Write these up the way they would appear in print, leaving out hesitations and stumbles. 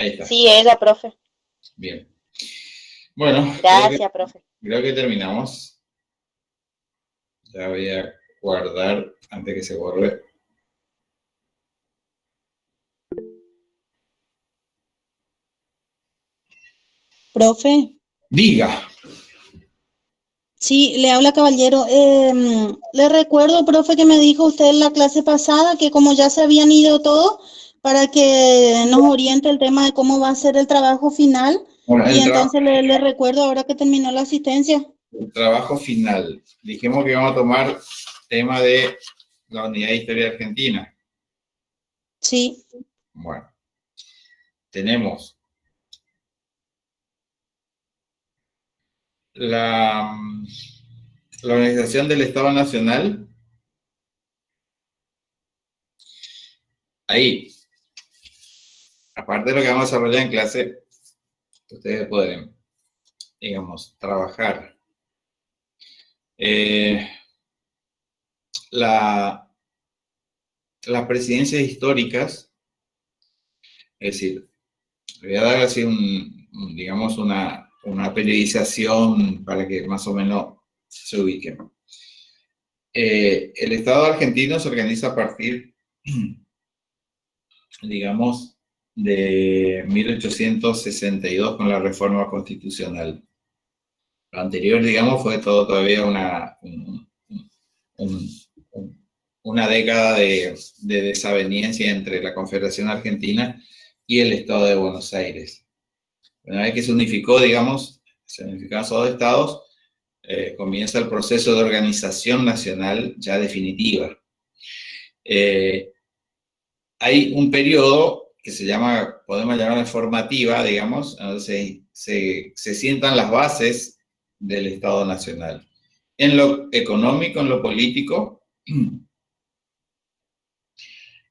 Ahí está. Sí, ella, profe. Bien. Bueno, Gracias, profe. creo que terminamos. Ya voy a guardar antes que se borre. Profe, Diga. sí, le habla Caballero. Le recuerdo, profe, que me dijo usted en la clase pasada que como ya se habían ido todos, para que nos oriente el tema de cómo va a ser el trabajo final. Bueno, Y entonces le recuerdo ahora que terminó la asistencia. el trabajo final. Dijimos que íbamos a tomar tema de la unidad de historia argentina. Sí. Bueno, tenemos la organización del Estado Nacional. Ahí, aparte de lo que vamos a desarrollar en clase, ustedes pueden, digamos, trabajar las presidencias históricas, es decir, voy a dar así digamos, una periodización para que más o menos se ubiquen. El Estado argentino se organiza a partir, digamos, de 1862 con la reforma constitucional. Lo anterior, digamos, fue todo todavía una década de desaveniencia entre la Confederación Argentina y el Estado de Buenos Aires. Una vez que se unificó, digamos, se unificaron esos dos estados, comienza el proceso de organización nacional ya definitiva. Hay un periodo que se llama, podemos llamar formativa, digamos, donde se sientan las bases del Estado Nacional. En lo económico, en lo político,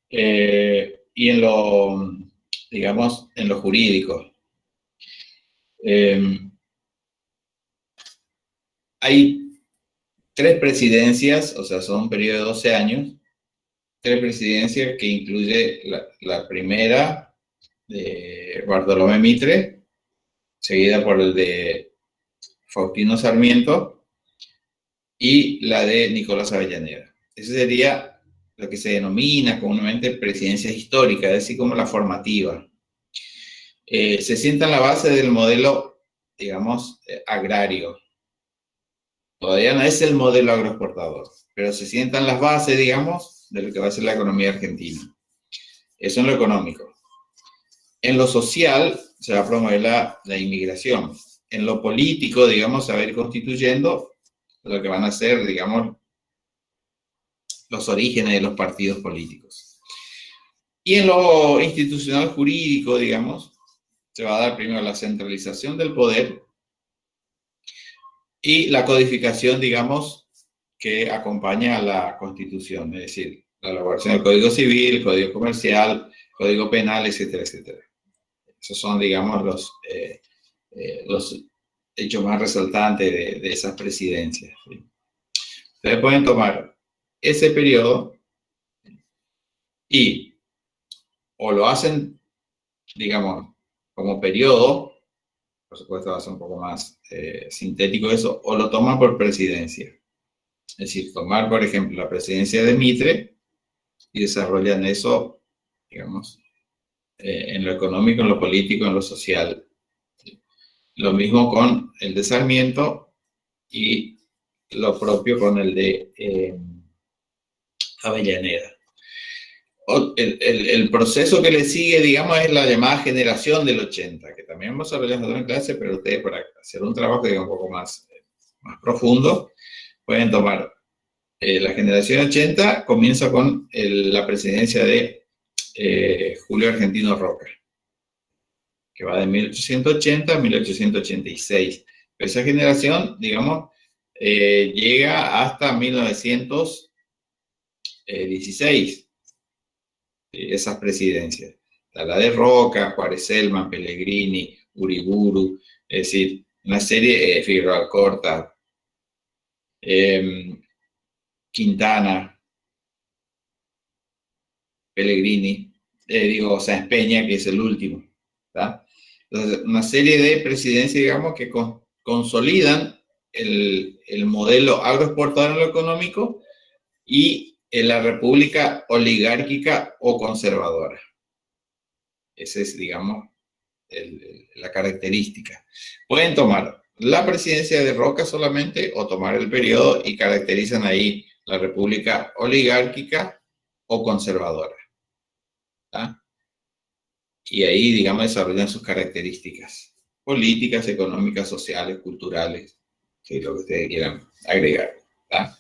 y en lo, digamos, en lo jurídico. Hay 3 presidencias, o sea, son un periodo de 12 años, 3 presidencias que incluye la primera de Bartolomé Mitre, seguida por el de Faustino Sarmiento y la de Nicolás Avellaneda. Esa sería lo que se denomina comúnmente presidencia histórica, es decir, como la formativa. Se sienta en la base del modelo, digamos, agrario. Todavía no es el modelo agroexportador, pero se sientan las bases, digamos, de lo que va a ser la economía argentina. Eso en lo económico. En lo social se va a promover la inmigración. En lo político, digamos, se va a ir constituyendo lo que van a ser, digamos, los orígenes de los partidos políticos. Y en lo institucional jurídico, digamos, se va a dar primero la centralización del poder y la codificación, digamos, que acompaña a la Constitución, es decir, la elaboración del Código Civil, Código Comercial, Código Penal, etcétera, etcétera. Esos son, digamos, los hechos más resaltantes de esas presidencias. ¿Sí? Ustedes pueden tomar ese periodo y o lo hacen, digamos, como periodo, por supuesto va a ser un poco más sintético eso, o lo toman por presidencia. Es decir, tomar, por ejemplo, la presidencia de Mitre y desarrollan eso, digamos, en lo económico, en lo político, en lo social. Lo mismo con el de Sarmiento y lo propio con el de Avellaneda. El proceso que le sigue, digamos, es la llamada generación del 80, que también hemos hablado en clase, pero ustedes para hacer un trabajo digamos, un poco más profundo, pueden tomar la generación 80, comienza con la presidencia de Julio Argentino Roca, que va de 1880 a 1886. Pero esa generación, digamos, llega hasta 1916, esas presidencias. La de Roca, Juárez Selman, Pellegrini, Uriburu, es decir, una serie, Figueroa Alcorta, Quintana, Pellegrini, o sea, Peña, que es el último. ¿tá? Entonces, una serie de presidencias, digamos, que consolidan el modelo agroexportador en lo económico y en la república oligárquica o conservadora. Esa es, digamos, la característica. Pueden tomar la presidencia de Roca solamente o tomar el periodo y caracterizan ahí la república oligárquica o conservadora. ¿Tá? Y ahí, digamos, desarrollan sus características políticas, económicas, sociales, culturales, ¿sí? Lo que ustedes quieran agregar. ¿Tá?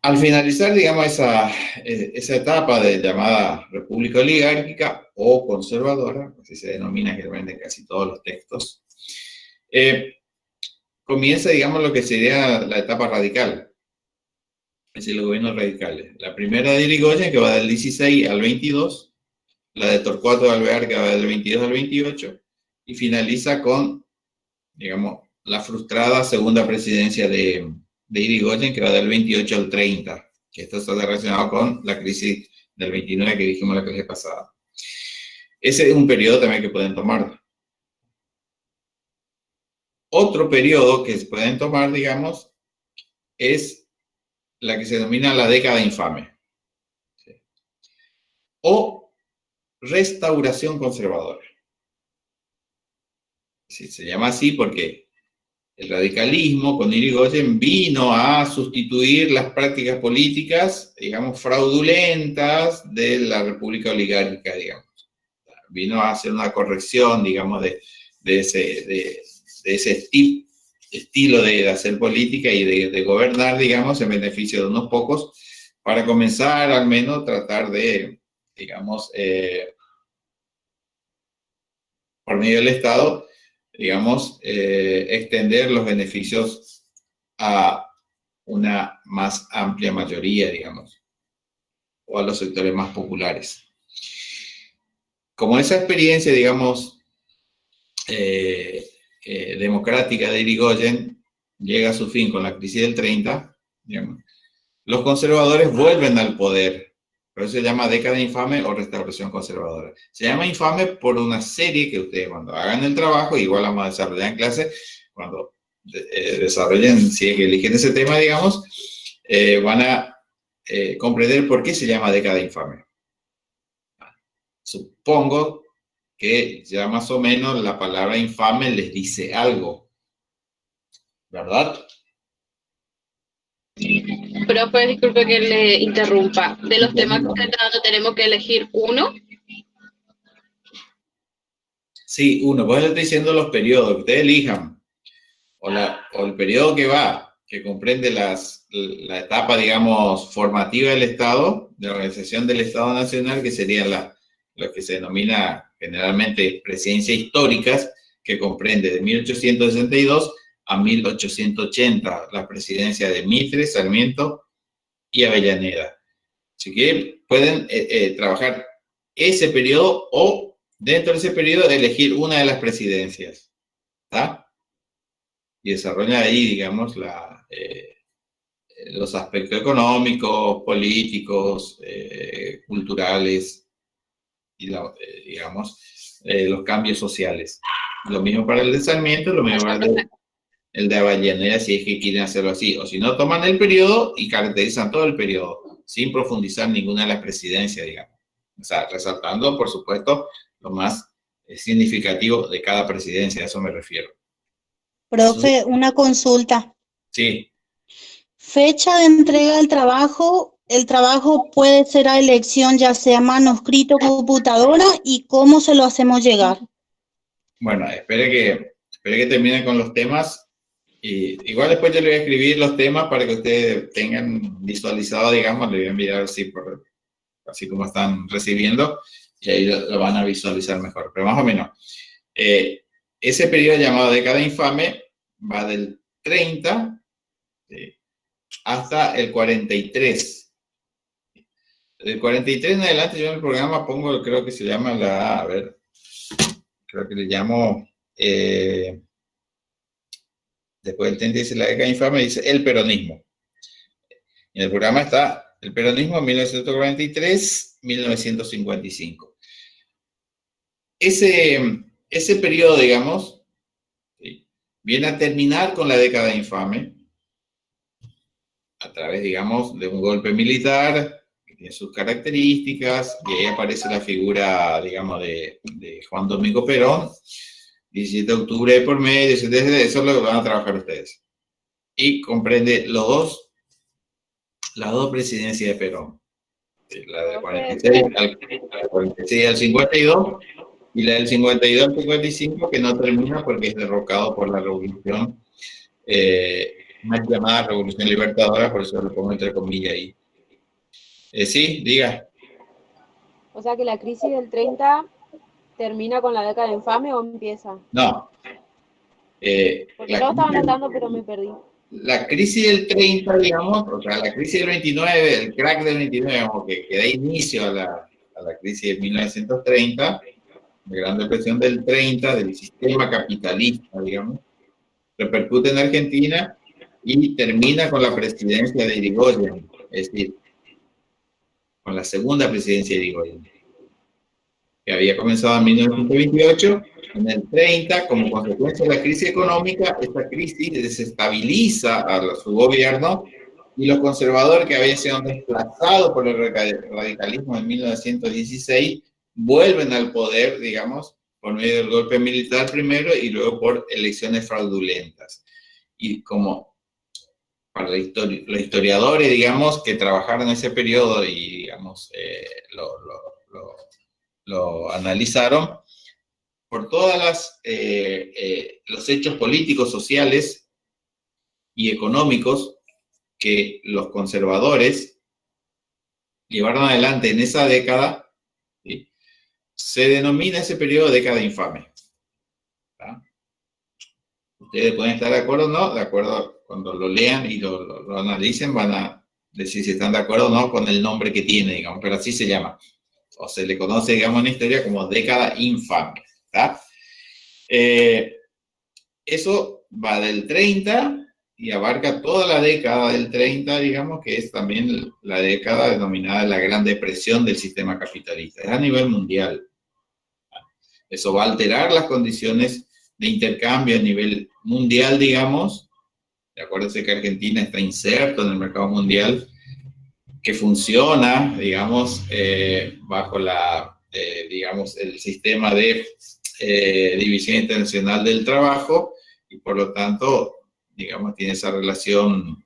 Al finalizar, digamos, esa etapa de llamada república oligárquica o conservadora, así se denomina generalmente en casi todos los textos, comienza, digamos, lo que sería la etapa radical, es decir, los gobiernos radicales. La primera de Irigoyen, que va del 16 al 22, la de Torcuato de Alvear, que va del 22 al 28, y finaliza con, digamos, la frustrada segunda presidencia de Irigoyen, que va del 28 al 30, que esto está relacionado con la crisis del 29 que dijimos la clase pasada. Ese es un periodo también que pueden tomar. Otro periodo que pueden tomar, digamos, es la que se denomina la década infame. ¿Sí? O restauración conservadora. ¿Sí? Se llama así porque el radicalismo con Irigoyen vino a sustituir las prácticas políticas, digamos, fraudulentas de la República Oligárquica, digamos. Vino a hacer una corrección, digamos, de ese estilo de hacer política y de gobernar, digamos, en beneficio de unos pocos, para comenzar al menos tratar de, digamos, por medio del Estado, digamos, extender los beneficios a una más amplia mayoría, digamos, o a los sectores más populares. Como esa experiencia, digamos, democrática de Irigoyen llega a su fin con la crisis del 30, digamos, los conservadores vuelven al poder. Por eso se llama década infame o restauración conservadora. Se llama infame por una serie que ustedes cuando hagan el trabajo, igual vamos a desarrollar en clase, cuando desarrollen, si es que eligen ese tema, digamos, van a comprender por qué se llama década infame. Supongo que ya más o menos la palabra infame les dice algo, ¿verdad? Profe, disculpe que le interrumpa. De los temas que usted está dando, tenemos que elegir uno. Sí, uno. Pues le estoy diciendo los periodos que ustedes elijan. O el periodo que va, que comprende la etapa, digamos, formativa del Estado, de la organización del Estado Nacional, que serían lo que se denomina generalmente presidencias históricas, que comprende de 1862 a 1880, la presidencia de Mitre, Sarmiento y Avellaneda. Así que pueden trabajar ese periodo o dentro de ese periodo elegir una de las presidencias, ¿está? Y desarrollan ahí, digamos, los aspectos económicos, políticos, culturales y, digamos, los cambios sociales. Lo mismo para el de Sarmiento, lo mismo para el de Avellaneda, si es que quieren hacerlo así. O si no, toman el periodo y caracterizan todo el periodo, sin profundizar ninguna de las presidencias, digamos. O sea, resaltando, por supuesto, lo más significativo de cada presidencia, a eso me refiero. Profe, una consulta. Sí. Fecha de entrega del trabajo. El trabajo puede ser a elección, ya sea manuscrito o computadora, y cómo se lo hacemos llegar. Bueno, espere que termine con los temas. Y igual después yo le voy a escribir los temas para que ustedes tengan visualizado, digamos, le voy a enviar así como están recibiendo, y ahí lo van a visualizar mejor. Pero más o menos, ese periodo llamado década infame va del 30 hasta el 43. Del 43 en adelante yo en el programa pongo, creo que se llama creo que le llamo, después del 30 dice la década infame, dice el peronismo. En el programa está El peronismo en 1943-1955. Ese periodo, digamos, ¿sí?, viene a terminar con la década infame, a través, digamos, de un golpe militar que tiene sus características, y ahí aparece la figura, digamos, de Juan Domingo Perón, 17 de octubre por medio, eso es lo que van a trabajar ustedes. Y comprende las dos presidencias de Perón, la del 46 al 52, y la del 52 al 55, que no termina porque es derrocado por la revolución, más llamada Revolución Libertadora, por eso lo pongo entre comillas ahí. Sí, diga. O sea que la crisis del 30 termina con la década infame o empieza. No. Porque yo estaba anotando, pero me perdí. La crisis del 30, digamos, o sea, la crisis del 29, el crack del 29, digamos, que da inicio a la crisis de 1930, la Gran Depresión del 30, del sistema capitalista, digamos, repercute en Argentina y termina con la presidencia de Irigoyen, es decir, con la segunda presidencia de Irigoyen, que había comenzado en 1928. En el 30, como consecuencia de la crisis económica, esta crisis desestabiliza a su gobierno, y los conservadores que habían sido desplazados por el radicalismo en 1916 vuelven al poder, digamos, por medio del golpe militar primero y luego por elecciones fraudulentas. Y como para los historiadores, digamos, que trabajaron en ese periodo y, digamos, lo analizaron, por todas los hechos políticos, sociales y económicos que los conservadores llevaron adelante en esa década, ¿sí?, se denomina ese periodo década infame. ¿Tá? Ustedes pueden estar de acuerdo o no, de acuerdo, cuando lo lean y lo analicen van a decir si están de acuerdo o no con el nombre que tiene, digamos, pero así se llama, o se le conoce, digamos, en la historia como década infame. ¿Tá? Eso va del 30 y abarca toda la década del 30, digamos, que es también la década denominada la Gran Depresión del sistema capitalista. Es a nivel mundial. Eso va a alterar las condiciones de intercambio a nivel mundial, digamos. Acuérdense que Argentina está inserto en el mercado mundial, que funciona, digamos, bajo digamos, el sistema de División Internacional del Trabajo, y por lo tanto, digamos, tiene esa relación,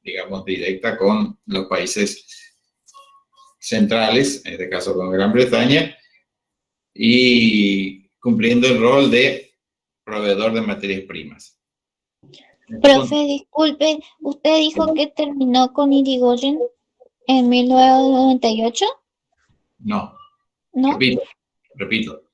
digamos, directa con los países centrales, en este caso con Gran Bretaña, y cumpliendo el rol de proveedor de materias primas. Profe, disculpe, ¿usted dijo que terminó con Irigoyen en 1998? No. ¿No? Repito.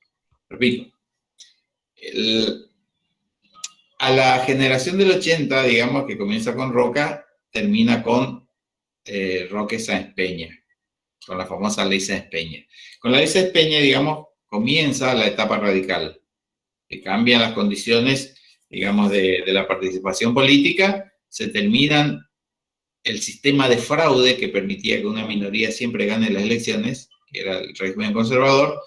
A la generación del 80, digamos, que comienza con Roca, termina con Roque Sáenz Peña, con la famosa ley Sáenz Peña. Con la ley Sáenz Peña, digamos, comienza la etapa radical, que cambian las condiciones, digamos, de la participación política, se terminan el sistema de fraude que permitía que una minoría siempre gane las elecciones, que era el régimen conservador,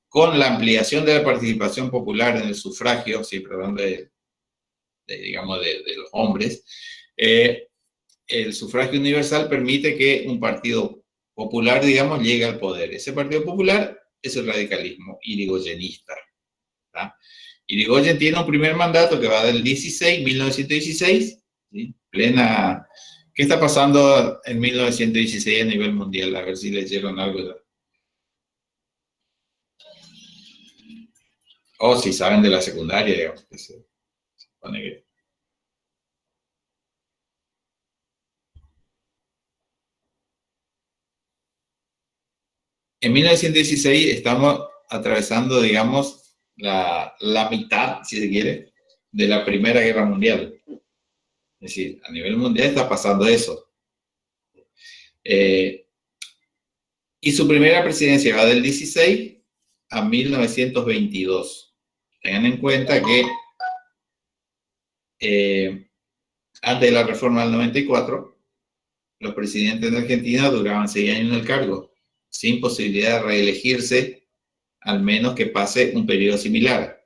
con la ampliación de la participación popular en el sufragio, siempre hablando digamos, de los hombres. El sufragio universal permite que un partido popular, digamos, llegue al poder. Ese partido popular es el radicalismo irigoyenista. ¿Tá? Irigoyen tiene un primer mandato que va del 1916, ¿sí? Plena... ¿Qué está pasando en 1916 a nivel mundial? A ver si leyeron algo ya. O si saben de la secundaria, digamos, que se supone que... En 1916 estamos atravesando, digamos, la mitad, si se quiere, de la Primera Guerra Mundial. Es decir, a nivel mundial está pasando eso. Y su primera presidencia va del 16 a 1922. Tengan en cuenta que antes de la reforma del 94, los presidentes de Argentina duraban 6 años en el cargo, sin posibilidad de reelegirse, al menos que pase un periodo similar.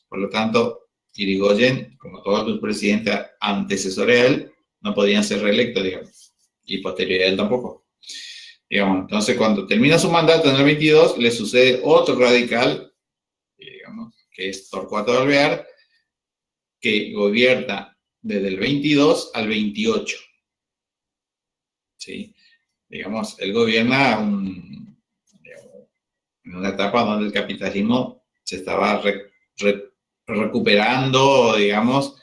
Por lo tanto, Irigoyen, como todos los presidentes antecesores a él, no podían ser reelectos, digamos, y posterior a él tampoco. Digamos, entonces, cuando termina su mandato en el 22, le sucede otro radical, digamos, que es Torcuato Alvear, que gobierna desde el 22 al 28. ¿Sí? Digamos, él gobierna en una etapa donde el capitalismo se estaba recuperando, digamos,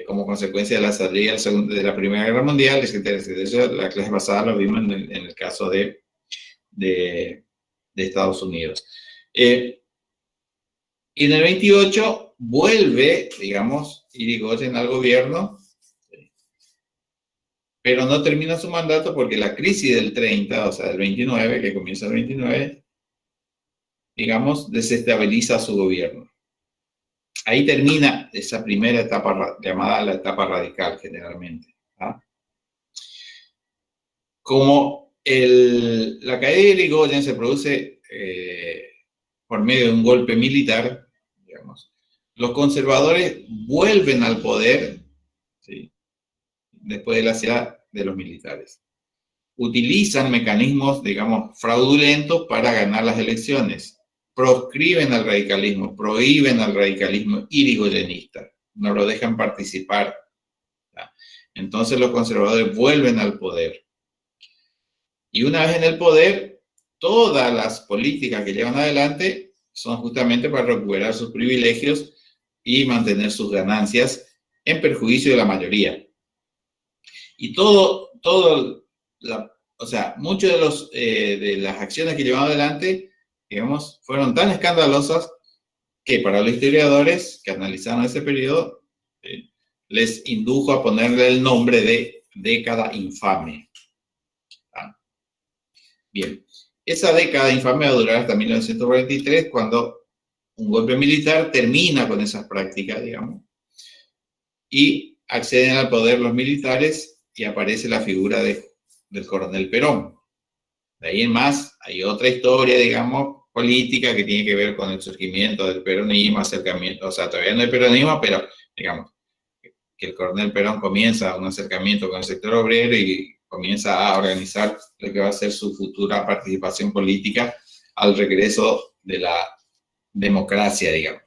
como consecuencia de la salida de la Primera Guerra Mundial, etcétera, etcétera. Eso, la clase pasada lo vimos en el caso de Estados Unidos. Y en el 28 vuelve, digamos, Irigoyen al gobierno, pero no termina su mandato porque la crisis del 30, o sea, del 29, que comienza el 29, digamos, desestabiliza su gobierno. Ahí termina esa primera etapa llamada la etapa radical, generalmente. ¿Ah? Como la caída de Irigoyen se produce por medio de un golpe militar, digamos, los conservadores vuelven al poder, ¿sí?, después de la caída de los militares. Utilizan mecanismos, digamos, fraudulentos para ganar las elecciones. Proscriben al radicalismo, prohíben al radicalismo irigoyenista, no lo dejan participar. ¿Ya? Entonces los conservadores vuelven al poder. Y una vez en el poder, todas las políticas que llevan adelante son justamente para recuperar sus privilegios y mantener sus ganancias en perjuicio de la mayoría. Y o sea, muchas de las acciones que llevan adelante, digamos, fueron tan escandalosas que para los historiadores que analizaron ese periodo, les indujo a ponerle el nombre de década infame. ¿Ah? Bien, esa década infame va a durar hasta 1943, cuando un golpe militar termina con esas prácticas, digamos, y acceden al poder los militares y aparece la figura del coronel Perón. De ahí en más, hay otra historia, digamos, política que tiene que ver con el surgimiento del peronismo, acercamiento, o sea, todavía no hay peronismo, pero, digamos, que el coronel Perón comienza un acercamiento con el sector obrero y comienza a organizar lo que va a ser su futura participación política al regreso de la democracia, digamos.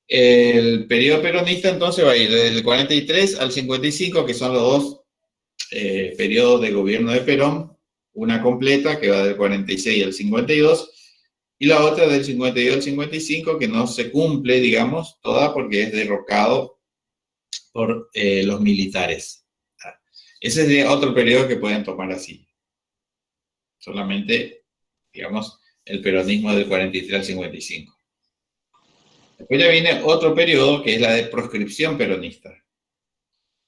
El periodo peronista entonces va a ir desde el 43 al 55, que son los dos periodos de gobierno de Perón, una completa que va del 46 al 52 y la otra del 52 al 55 que no se cumple, digamos, toda porque es derrocado por los militares. Ese es otro periodo que pueden tomar así. Solamente, digamos, el peronismo del 43 al 55. Después ya viene otro periodo que es la de proscripción peronista.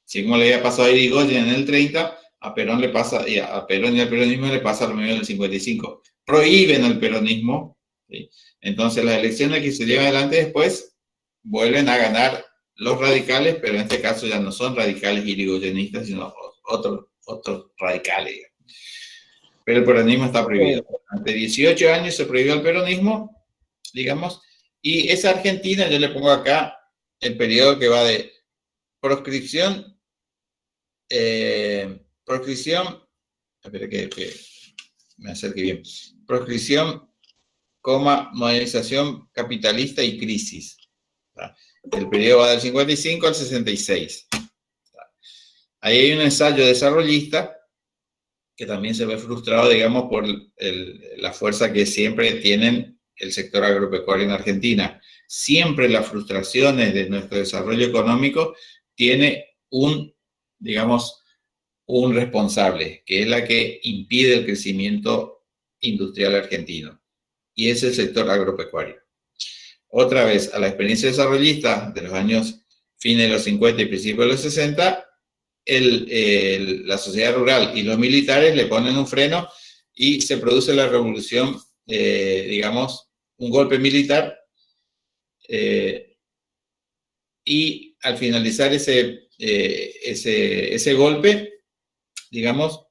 Así como le había pasado a Irigoyen en el 30, a Perón y al peronismo le pasa lo mismo en el 55. Prohíben el peronismo, ¿sí? Entonces las elecciones que se llevan adelante después vuelven a ganar los radicales, pero en este caso ya no son radicales irigoyenistas, sino otros radicales. Pero el peronismo está prohibido. Durante 18 años se prohibió el peronismo, digamos, y esa Argentina, yo le pongo acá el periodo que va de proscripción, espera que me acerque bien, proscripción, modernización capitalista y crisis. El periodo va del 55 al 66. Ahí hay un ensayo desarrollista que también se ve frustrado, digamos, por la fuerza que siempre tienen el sector agropecuario en Argentina. Siempre las frustraciones de nuestro desarrollo económico tiene digamos, un responsable, que es la que impide el crecimiento industrial argentino, y es el sector agropecuario. Otra vez, a la experiencia desarrollista de los años fines de los 50 y principios de los 60, la sociedad rural y los militares le ponen un freno y se produce la revolución, digamos, un golpe militar, y al finalizar ese golpe, digamos,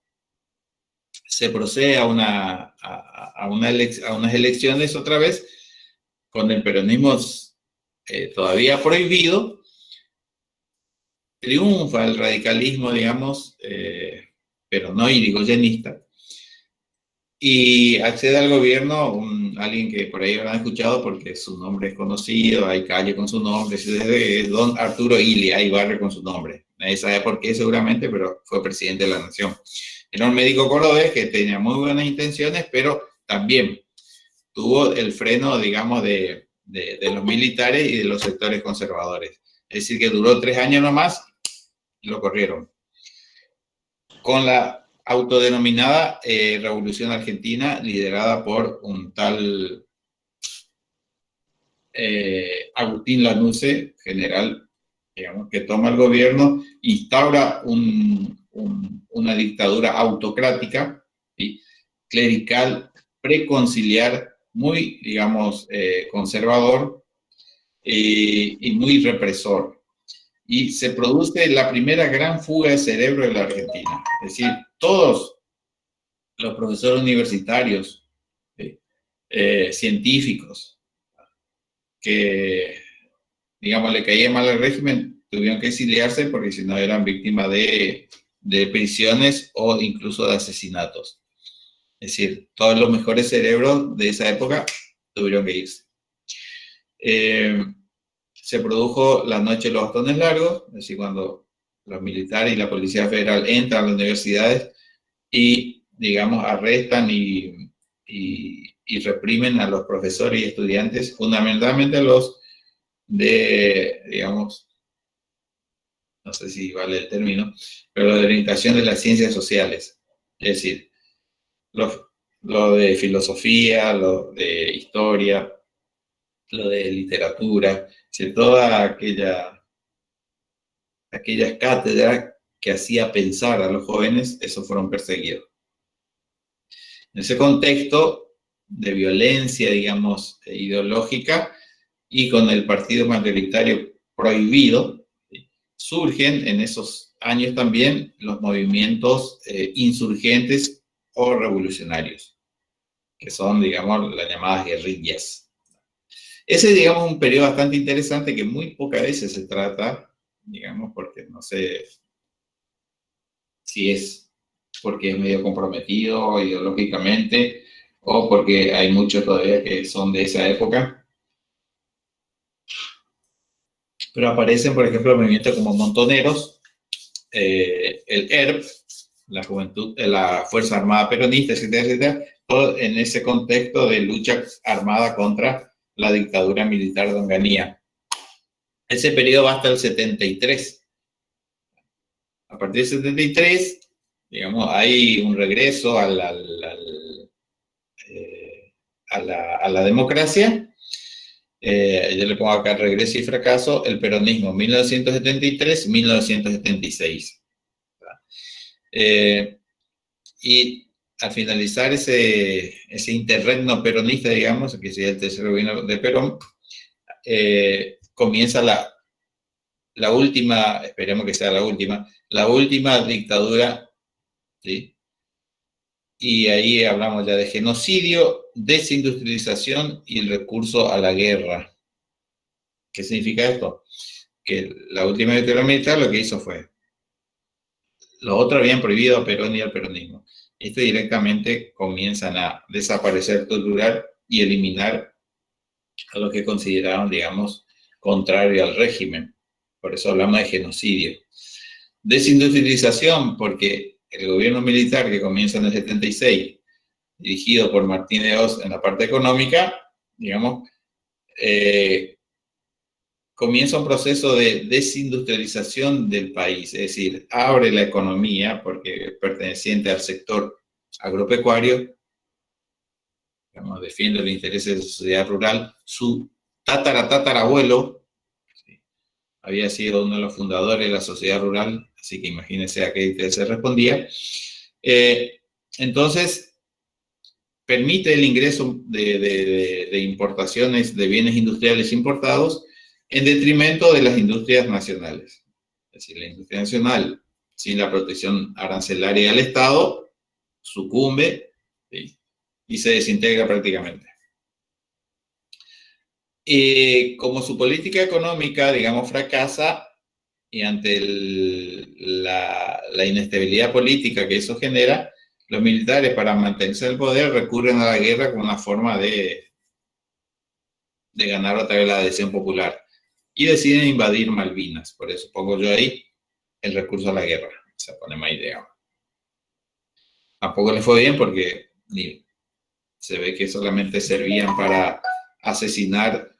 se procede a unas elecciones otra vez, con el peronismo todavía prohibido. Triunfa el radicalismo, digamos, pero no irigoyenista, y accede al gobierno alguien que por ahí habrán escuchado porque su nombre es conocido, hay calle con su nombre, es don Arturo Illia, hay barrio con su nombre. Nadie sabe por qué seguramente, pero fue presidente de la nación. Era un médico cordobés que tenía muy buenas intenciones, pero también tuvo el freno, digamos, de los militares y de los sectores conservadores. Es decir, que duró 3 años nomás y lo corrieron. Con la autodenominada Revolución Argentina, liderada por un tal Agustín Lanusse, general, digamos, que toma el gobierno, instaura una dictadura autocrática, ¿sí? Clerical, preconciliar, muy, digamos, conservador y muy represor. Y se produce la primera gran fuga de cerebro de la Argentina. Es decir, todos los profesores universitarios, científicos, que, digamos, le caía mal al régimen, tuvieron que exiliarse porque si no eran víctimas de prisiones o incluso de asesinatos. Es decir, todos los mejores cerebros de esa época tuvieron que irse. Se produjo la noche de los bastones largos, es decir, cuando los militares y la Policía Federal entran a las universidades y, digamos, arrestan y reprimen a los profesores y estudiantes, fundamentalmente a los de, digamos, no sé si vale el término, pero de orientación de las ciencias sociales. Es decir, lo de filosofía, lo de historia, lo de literatura, toda aquellas cátedras que hacía pensar a los jóvenes, esos fueron perseguidos. En ese contexto de violencia, digamos, ideológica, y con el partido mayoritario prohibido, surgen en esos años también los movimientos insurgentes o revolucionarios, que son, digamos, las llamadas guerrillas. Ese, digamos, un periodo bastante interesante que muy pocas veces se trata, digamos, porque no sé si es porque es medio comprometido ideológicamente o porque hay muchos todavía que son de esa época. Pero aparecen, por ejemplo, movimientos como Montoneros, el ERP, la Juventud, la Fuerza Armada Peronista, etcétera, etcétera, todo en ese contexto de lucha armada contra la dictadura militar de Onganía. Ese periodo va hasta el 73. A partir del 73, digamos, hay un regreso a la democracia. Yo le pongo acá regreso y fracaso, el peronismo, 1973-1976. Y al finalizar ese interregno peronista, digamos, que sería el tercer gobierno de Perón, comienza la última, esperemos que sea la última dictadura, ¿sí? Y ahí hablamos ya de genocidio, desindustrialización y el recurso a la guerra. ¿Qué significa esto? Que la última dictadura militar lo que hizo fue, los otros habían prohibido a Perón y al peronismo. Esto directamente comienzan a desaparecer, torturar y eliminar a los que consideraron, digamos, contrario al régimen. Por eso hablamos de genocidio. Desindustrialización, porque el gobierno militar que comienza en el 76, dirigido por Martínez Oz en la parte económica, digamos, comienza un proceso de desindustrialización del país, es decir, abre la economía, porque perteneciente al sector agropecuario, digamos, defiende los intereses de la sociedad rural. Su tatarabuelo, ¿sí?, había sido uno de los fundadores de la sociedad rural, así que imagínense a qué interés se respondía. Entonces, permite el ingreso de importaciones de bienes industriales importados en detrimento de las industrias nacionales. Es decir, la industria nacional sin la protección arancelaria del Estado, sucumbe, ¿sí? Y se desintegra prácticamente. Como su política económica, digamos, fracasa, y ante la inestabilidad política que eso genera, los militares, para mantenerse en el poder, recurren a la guerra como una forma de ganar otra vez la adhesión popular. Y deciden invadir Malvinas. Por eso pongo yo ahí el recurso a la guerra. Se pone más idea. Tampoco le fue bien porque se ve que solamente servían para asesinar,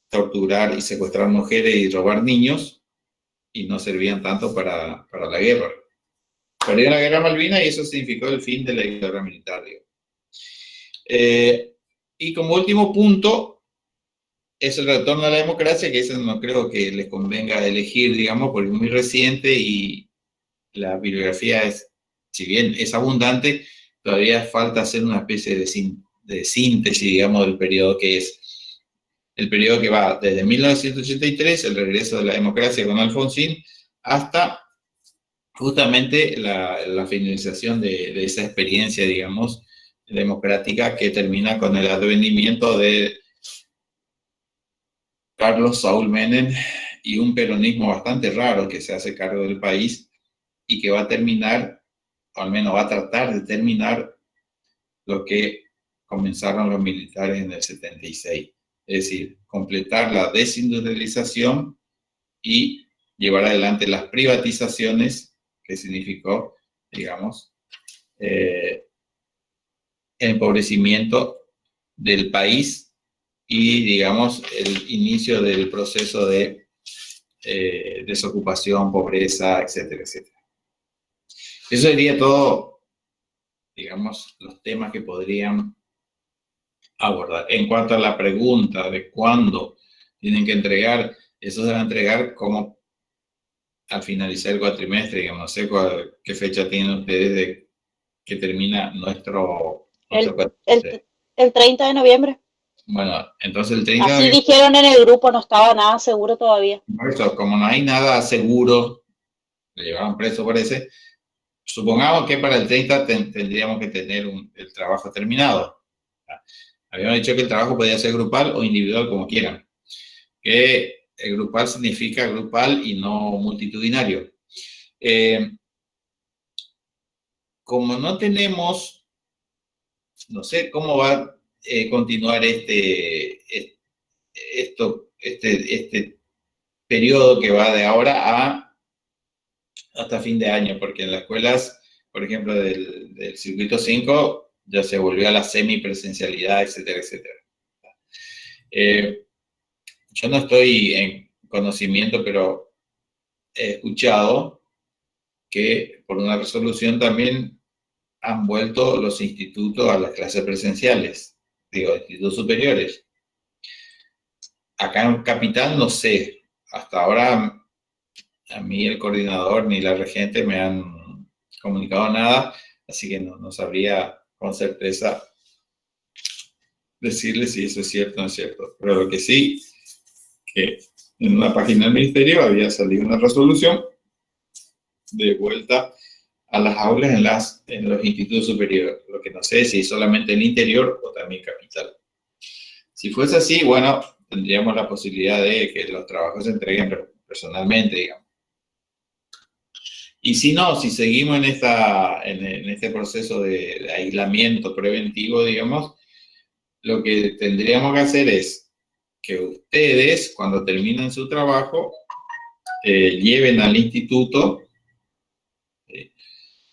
torturar y secuestrar mujeres y robar niños, y no servían tanto para la guerra. Perdió la guerra Malvinas y eso significó el fin de la guerra militar. Y como último punto, es el retorno a la democracia, que eso no creo que les convenga elegir, digamos, porque es muy reciente y la bibliografía si bien es abundante, todavía falta hacer una especie de síntesis, digamos, del periodo que es. El periodo que va desde 1983, el regreso de la democracia con Alfonsín, hasta justamente la finalización de esa experiencia, digamos, democrática, que termina con el advenimiento de Carlos Saúl Menem y un peronismo bastante raro que se hace cargo del país y que va a terminar, o al menos va a tratar de terminar, lo que comenzaron los militares en el 76. Es decir, completar la desindustrialización y llevar adelante las privatizaciones, que significó, digamos, el empobrecimiento del país y, digamos, el inicio del proceso de desocupación, pobreza, etcétera, etcétera. Eso sería todo, digamos, los temas que podrían abordar. En cuanto a la pregunta de cuándo tienen que entregar, eso se va a entregar como al finalizar el cuatrimestre, digamos. No sé qué fecha tienen ustedes de que termina nuestro cuatrimestre. El 30 de noviembre. Bueno, entonces el 30 de Así noviembre, dijeron en el grupo, no estaba nada seguro todavía. por eso, como no hay nada seguro, le llevaron preso, parece. Supongamos que para el 30 tendríamos que tener el trabajo terminado. Habíamos dicho que el trabajo podía ser grupal o individual, como quieran. Que el grupal significa grupal y no multitudinario. Como no tenemos, no sé cómo va a continuar este periodo que va de ahora hasta fin de año, porque en las escuelas, por ejemplo, del circuito 5, ya se volvió a la semipresencialidad, etcétera, etcétera. Yo no estoy en conocimiento, pero he escuchado que por una resolución también han vuelto los institutos a las clases presenciales, digo, institutos superiores. Acá en Capital no sé, hasta ahora a mí el coordinador ni la regente me han comunicado nada, así que no sabría con certeza decirle si eso es cierto o no es cierto. Pero lo que sí, que en una página del ministerio había salido una resolución de vuelta a las aulas en los institutos superiores. Lo que no sé es si solamente en el interior o también Capital. Si fuese así, bueno, tendríamos la posibilidad de que los trabajos se entreguen personalmente, digamos. Y si no, si seguimos en este proceso de aislamiento preventivo, digamos, lo que tendríamos que hacer es que ustedes, cuando terminen su trabajo, lleven al instituto,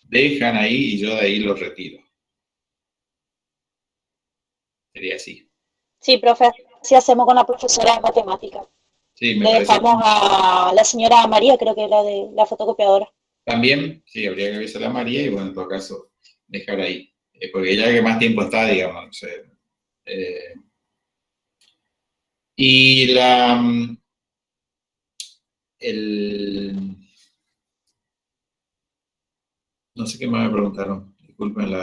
dejan ahí y yo de ahí los retiro. Sería así. Sí, profe, así hacemos con la profesora de matemáticas. Sí, Le dejamos a la señora María, creo que era de la fotocopiadora. También, sí, habría que avisar a María y, bueno, en todo caso, dejar ahí. Porque ella que más tiempo está, digamos, no sé. Y no sé qué más me preguntaron, disculpen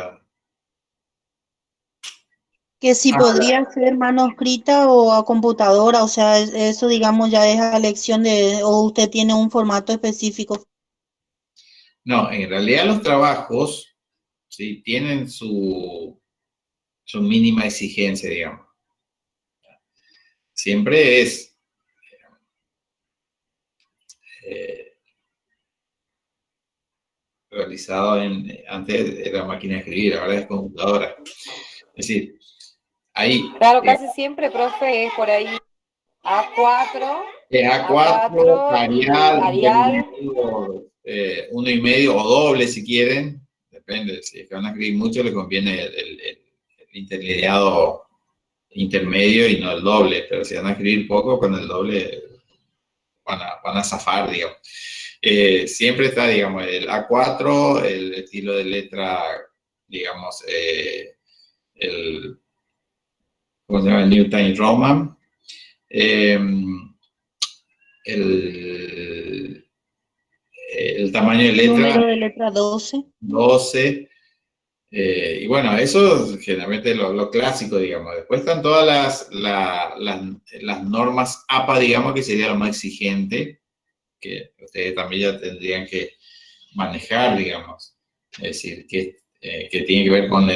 Que si podría ser manuscrita o a computadora, o sea, eso digamos ya es a elección de, o usted tiene un formato específico. No, en realidad los trabajos, ¿sí?, tienen su mínima exigencia, digamos. Siempre es realizado antes era máquina de escribir, ahora es computadora. Es decir, ahí... Claro, casi siempre, profe, es por ahí A4, A4, Arial, Arial. 1,5 o doble si quieren, depende, si van a escribir mucho les conviene el interlineado intermedio y no el doble, pero si van a escribir poco, con el doble van a zafar, digamos. Siempre está, digamos, el A4, el estilo de letra, digamos, ¿cómo se llama? El New Times Roman. El tamaño de letra. Número de letra 12. 12. Y bueno, eso es generalmente lo clásico, digamos. Después están todas las normas APA, digamos, que sería lo más exigente, que ustedes también ya tendrían que manejar, digamos. Es decir, que tiene que ver con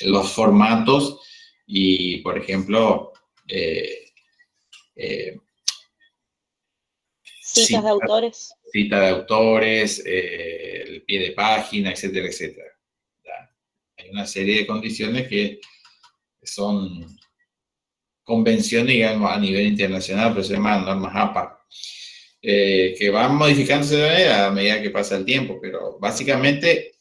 los formatos y, por ejemplo, citas de autores. Cita de autores, el pie de página, etcétera, etcétera. Hay una serie de condiciones que son convenciones, digamos, a nivel internacional, pero se llaman normas APA, que van modificándose de manera a medida que pasa el tiempo, pero básicamente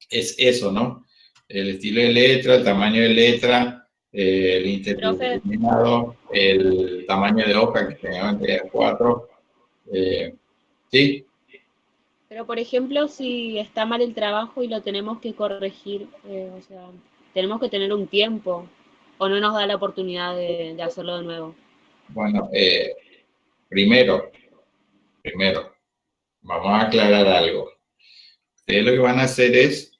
es eso, ¿no? El estilo de letra, el tamaño de letra, el interlineado, el tamaño de hoja, que generalmente es 4. Sí. Pero, por ejemplo, si está mal el trabajo y lo tenemos que corregir, o sea, tenemos que tener un tiempo, o no nos da la oportunidad de hacerlo de nuevo. Bueno, primero, vamos a aclarar algo. Ustedes lo que van a hacer es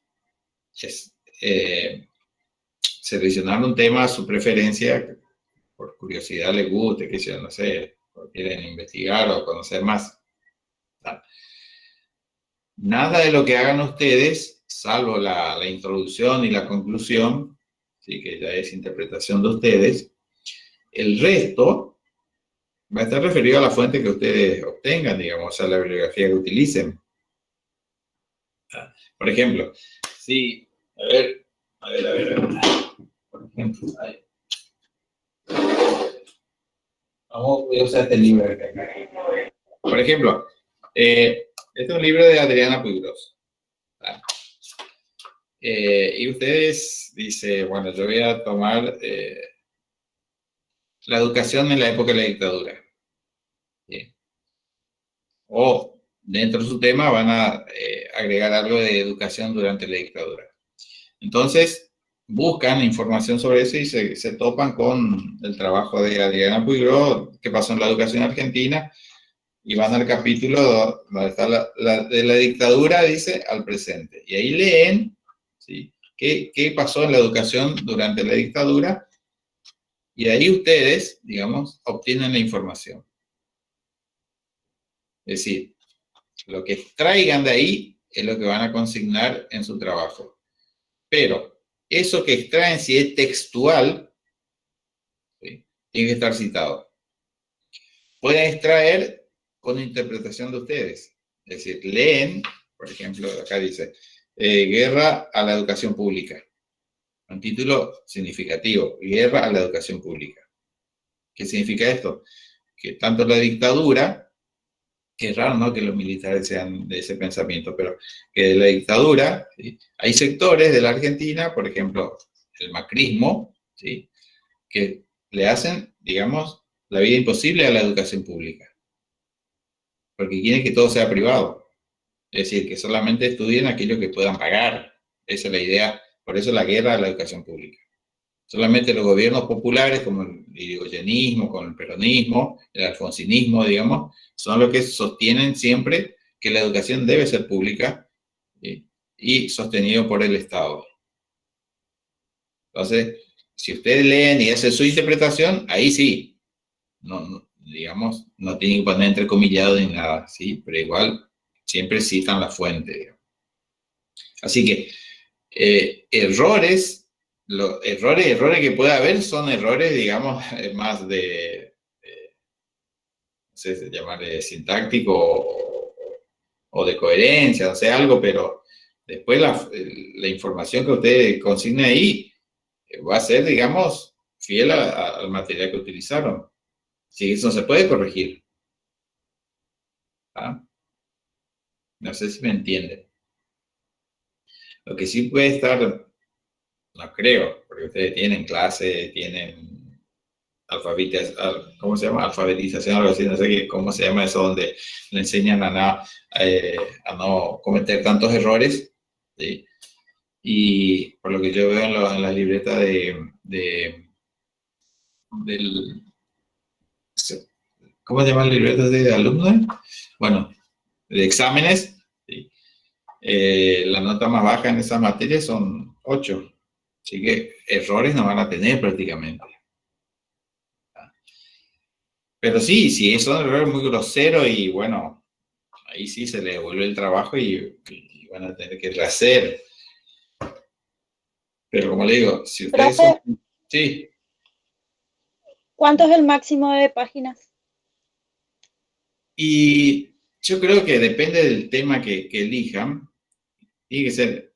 seleccionar un tema a su preferencia, por curiosidad les guste, que sea, no sé, o quieren investigar o conocer más. Nada de lo que hagan ustedes, salvo la introducción y la conclusión, ¿sí?, que ya es interpretación de ustedes, el resto va a estar referido a la fuente que ustedes obtengan, digamos, a la bibliografía que utilicen. Por ejemplo, si, a ver. Por ejemplo, ahí. Vamos a usar este libro de acá. Por ejemplo, este es un libro de Adriana Puigros. Y ustedes dicen, bueno, yo voy a tomar la educación en la época de la dictadura. ¿Sí? O dentro de su tema van a agregar algo de educación durante la dictadura. Entonces, buscan información sobre eso y se topan con el trabajo de Adriana Puigros, que pasó en la educación argentina, y van al capítulo donde está de la dictadura, dice, al presente. Y ahí leen, ¿sí?, qué pasó en la educación durante la dictadura, y ahí ustedes, digamos, obtienen la información. Es decir, lo que extraigan de ahí es lo que van a consignar en su trabajo. Pero eso que extraen, si es textual, ¿sí?, tiene que estar citado. Pueden extraer con interpretación de ustedes. Es decir, leen, por ejemplo, acá dice, guerra a la educación pública. Un título significativo, guerra a la educación pública. ¿Qué significa esto? Que tanto la dictadura, que es raro, ¿no?, que los militares sean de ese pensamiento, pero que de la dictadura, ¿sí?, hay sectores de la Argentina, por ejemplo, el macrismo, ¿sí?, que le hacen, digamos, la vida imposible a la educación pública, porque quieren que todo sea privado, es decir, que solamente estudien aquello que puedan pagar. Esa es la idea, por eso la guerra a la educación pública. Solamente los gobiernos populares, como el irigoyenismo, con el peronismo, el alfonsinismo, digamos, son los que sostienen siempre que la educación debe ser pública, ¿sí?, y sostenido por el Estado. Entonces, si ustedes leen y hacen su interpretación, ahí sí, digamos, no tienen que poner entrecomillado ni nada, ¿sí?, pero igual siempre citan la fuente, digamos. Así que errores que puede haber son errores, digamos, más no sé si llamarle sintáctico o de coherencia, no sé, algo, pero después la información que usted consigne ahí va a ser, digamos, fiel al material que utilizaron. Sí, eso se puede corregir. ¿Ah? No sé si me entiende. Lo que sí puede estar, no creo, porque ustedes tienen clase, tienen ¿cómo se llama? Alfabetización, algo así, no sé cómo se llama eso, donde le enseñan a no cometer tantos errores, ¿sí? Y por lo que yo veo en la libreta del, ¿cómo se llama la libreta de alumnos? Bueno, de exámenes, ¿sí? La nota más baja en esas materias son 8, así que errores no van a tener prácticamente. Pero sí, si son errores muy groseros y bueno, ahí sí se le devuelve el trabajo y van a tener que rehacer. Pero como le digo, si ustedes Profe, son... Sí, ¿cuánto es el máximo de páginas? y yo creo que depende del tema que elijan. Tiene que ser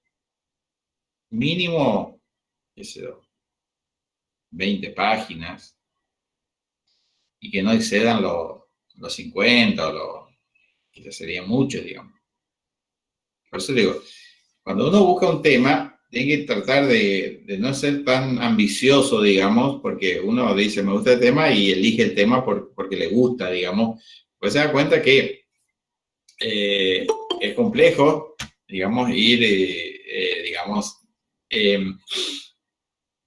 mínimo, qué sé yo, 20 páginas y que no excedan los 50 que ya sería mucho, digamos. Por eso digo, cuando uno busca un tema, tiene que tratar de no ser tan ambicioso, digamos, porque uno dice, me gusta el tema y elige el tema porque le gusta, digamos. Pues se da cuenta que es complejo, digamos, ir, digamos,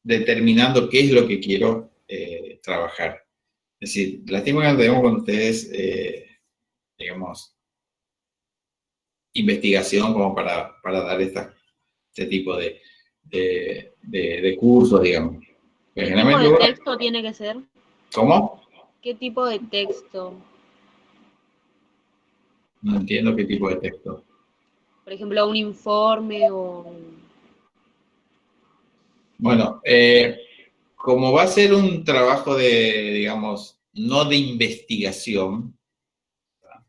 determinando qué es lo que quiero trabajar. Es decir, lástima que tenemos con ustedes, digamos, investigación como para dar este tipo de cursos, digamos. ¿Qué tipo de texto tiene que ser? ¿Cómo? ¿Qué tipo de texto? No entiendo qué tipo de texto. Por ejemplo, un informe o... Bueno, como va a ser un trabajo de, digamos, no de investigación,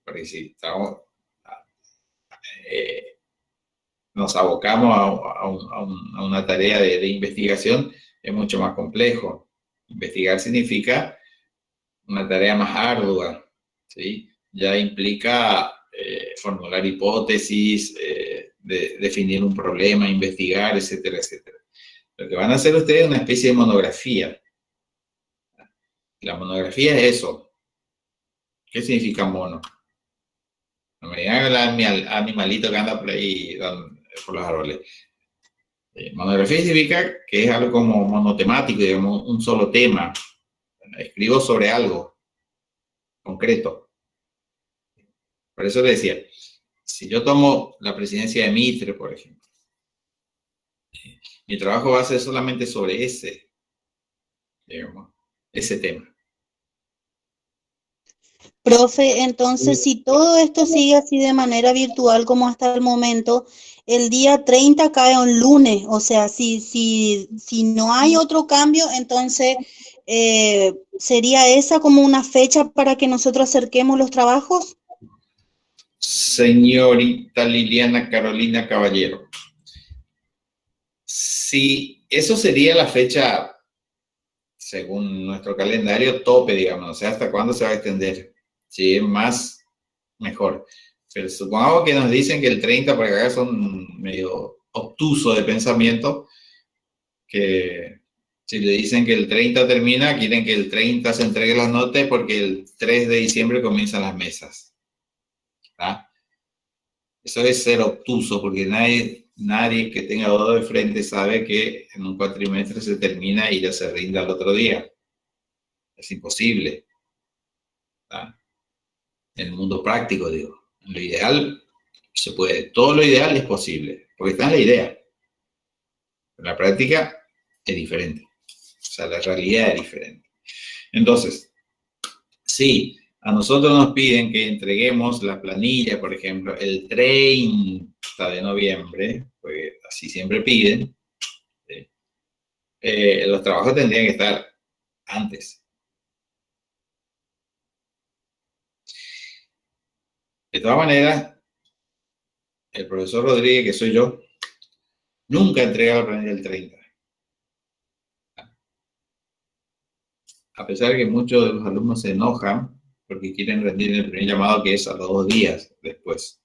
porque si estamos, nos abocamos a una tarea de investigación, es mucho más complejo. Investigar significa una tarea más ardua, ¿sí? Ya implica formular hipótesis, definir un problema, investigar, etcétera, etcétera. Lo que van a hacer ustedes es una especie de monografía. La monografía es eso. ¿Qué significa mono? No me digan el animalito que anda por ahí por los árboles. Monografía significa que es algo como monotemático, digamos, un solo tema. Escribo sobre algo concreto. Por eso le decía, si yo tomo la presidencia de Mitre, por ejemplo, mi trabajo va a ser solamente sobre digamos, ese tema. Profe, entonces, si todo esto sigue así de manera virtual como hasta el momento, el día 30 cae un lunes, o sea, si no hay otro cambio, entonces ¿sería esa como una fecha para que nosotros acerquemos los trabajos? Señorita Liliana Carolina Caballero, si eso sería la fecha, según nuestro calendario, tope, digamos, o sea, hasta cuándo se va a extender. Si es más, mejor. Pero supongamos que nos dicen que el 30, porque acá son medio obtusos de pensamiento, que si le dicen que el 30 termina, quieren que el 30 se entregue las notas porque el 3 de diciembre comienzan las mesas. ¿Ah? Eso es ser obtuso, porque nadie que tenga dedo de frente sabe que en un cuatrimestre se termina y ya se rinde al otro día. Es imposible. ¿Ah? En el mundo práctico, digo. En lo ideal se puede. Todo lo ideal es posible, porque está en la idea. En la práctica es diferente. O sea, la realidad es diferente. Entonces, sí, A nosotros nos piden que entreguemos la planilla, por ejemplo, el 30 de noviembre, pues así siempre piden. Los trabajos tendrían que estar antes. De todas maneras, el profesor Rodríguez, que soy yo, nunca entrega la planilla el 30. A pesar de que muchos de los alumnos se enojan porque quieren rendir el primer llamado, que es a los 2 días después.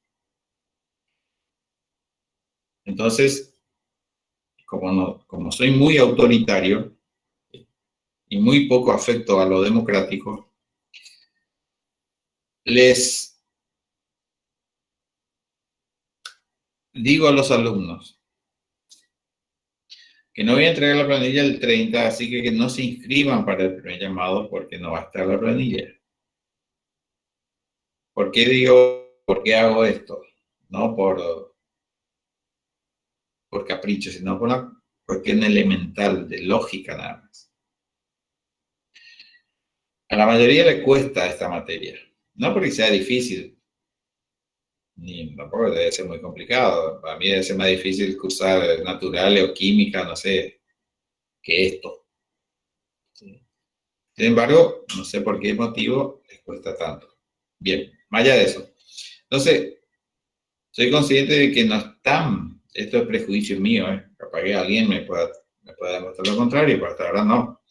Entonces, como soy muy autoritario y muy poco afecto a lo democrático, les digo a los alumnos que no voy a entregar la planilla el 30, así que no se inscriban para el primer llamado porque no va a estar la planilla. ¿Por qué hago esto? No por capricho, sino por una cuestión elemental, de lógica nada más. A la mayoría le cuesta esta materia, no porque sea difícil, ni tampoco debe ser muy complicado. Para mí debe ser más difícil cursar naturales o química, no sé, que esto. ¿Sí? Sin embargo, no sé por qué motivo les cuesta tanto. Bien, más allá de eso. Entonces, soy consciente de que no están, esto es prejuicio mío, capaz que alguien me pueda demostrar lo contrario, pero hasta ahora no.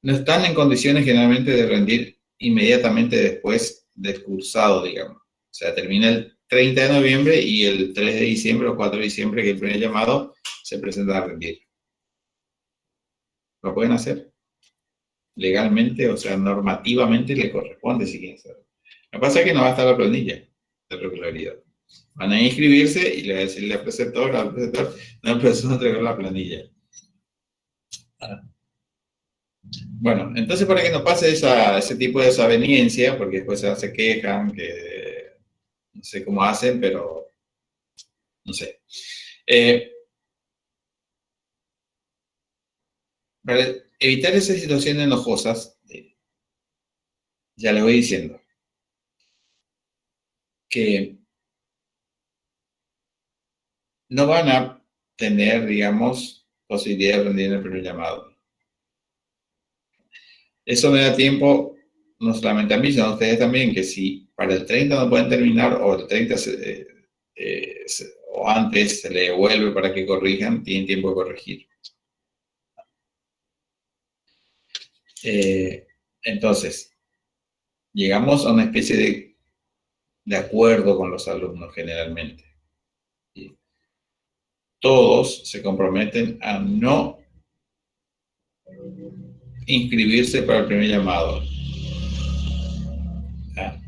No están en condiciones generalmente de rendir inmediatamente después del cursado, digamos. O sea, termina el 30 de noviembre y el 3 de diciembre o 4 de diciembre, que es el primer llamado, se presenta a rendir. Lo pueden hacer legalmente, o sea, normativamente le corresponde si quieren hacerlo. Lo que pasa es que no va a estar la planilla de regularidad. Van a inscribirse y le va a decirle al preceptor, no, el profesor no entregó la planilla. Bueno, entonces para que no pase ese tipo de desaveniencia, porque después se quejan, que no sé cómo hacen, pero no sé. Para evitar esas situaciones enojosas, ya les voy diciendo que no van a tener, digamos, posibilidad de rendir el primer llamado. Eso me da tiempo, no solamente a mí, sino a ustedes también, que si para el 30 no pueden terminar, o el 30 o antes se le devuelve para que corrijan, tienen tiempo de corregir. Entonces, llegamos a una especie de acuerdo con los alumnos generalmente. ¿Sí? Todos se comprometen a no inscribirse para el primer llamado. ¿Ah?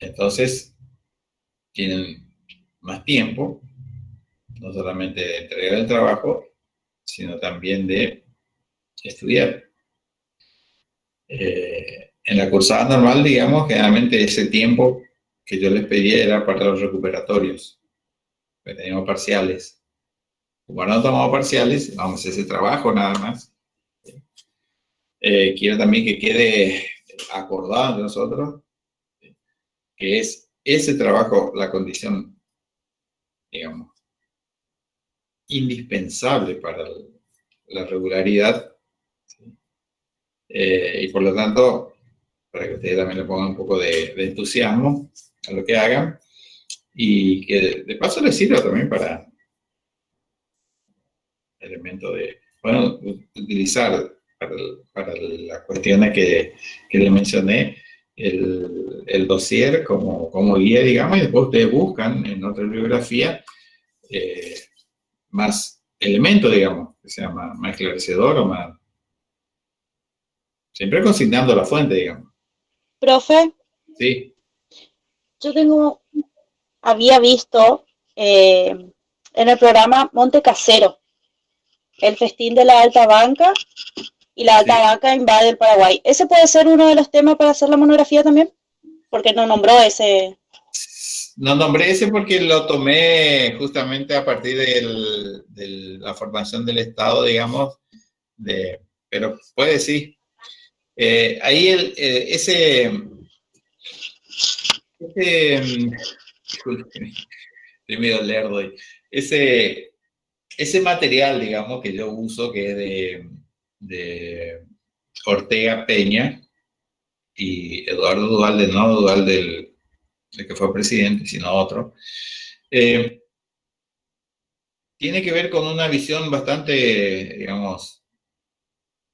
Entonces, tienen más tiempo, no solamente de entregar el trabajo, sino también de estudiar. En la cursada normal, digamos, generalmente ese tiempo que yo les pedía era para los recuperatorios, porque teníamos parciales. Como no tomamos parciales, vamos a hacer ese trabajo nada más. Quiero también que quede acordado entre nosotros que es ese trabajo la condición, digamos, indispensable para la regularidad. ¿Sí? Y por lo tanto, para que ustedes también le pongan un poco de entusiasmo a lo que hagan y que de paso les sirva también para elementos de, bueno, utilizar para las cuestiones que les mencioné, el dossier como guía, digamos, y después ustedes buscan en otra bibliografía más elementos, digamos, que sea más esclarecedor o más... Siempre consignando la fuente, digamos. Profe, Sí. yo había visto en el programa Monte Casero, el festín de la alta banca y la alta banca invade el Paraguay. ¿Ese puede ser uno de los temas para hacer la monografía también? Porque no nombró ese. No nombré ese porque lo tomé justamente a partir de la formación del Estado, digamos, pero puede sí. Ahí discúlpeme, estoy medio lerdo hoy. Ese material, digamos, que yo uso, que es de Ortega Peña y Eduardo Duhalde, no Duhalde el que fue presidente, sino otro, tiene que ver con una visión bastante, digamos,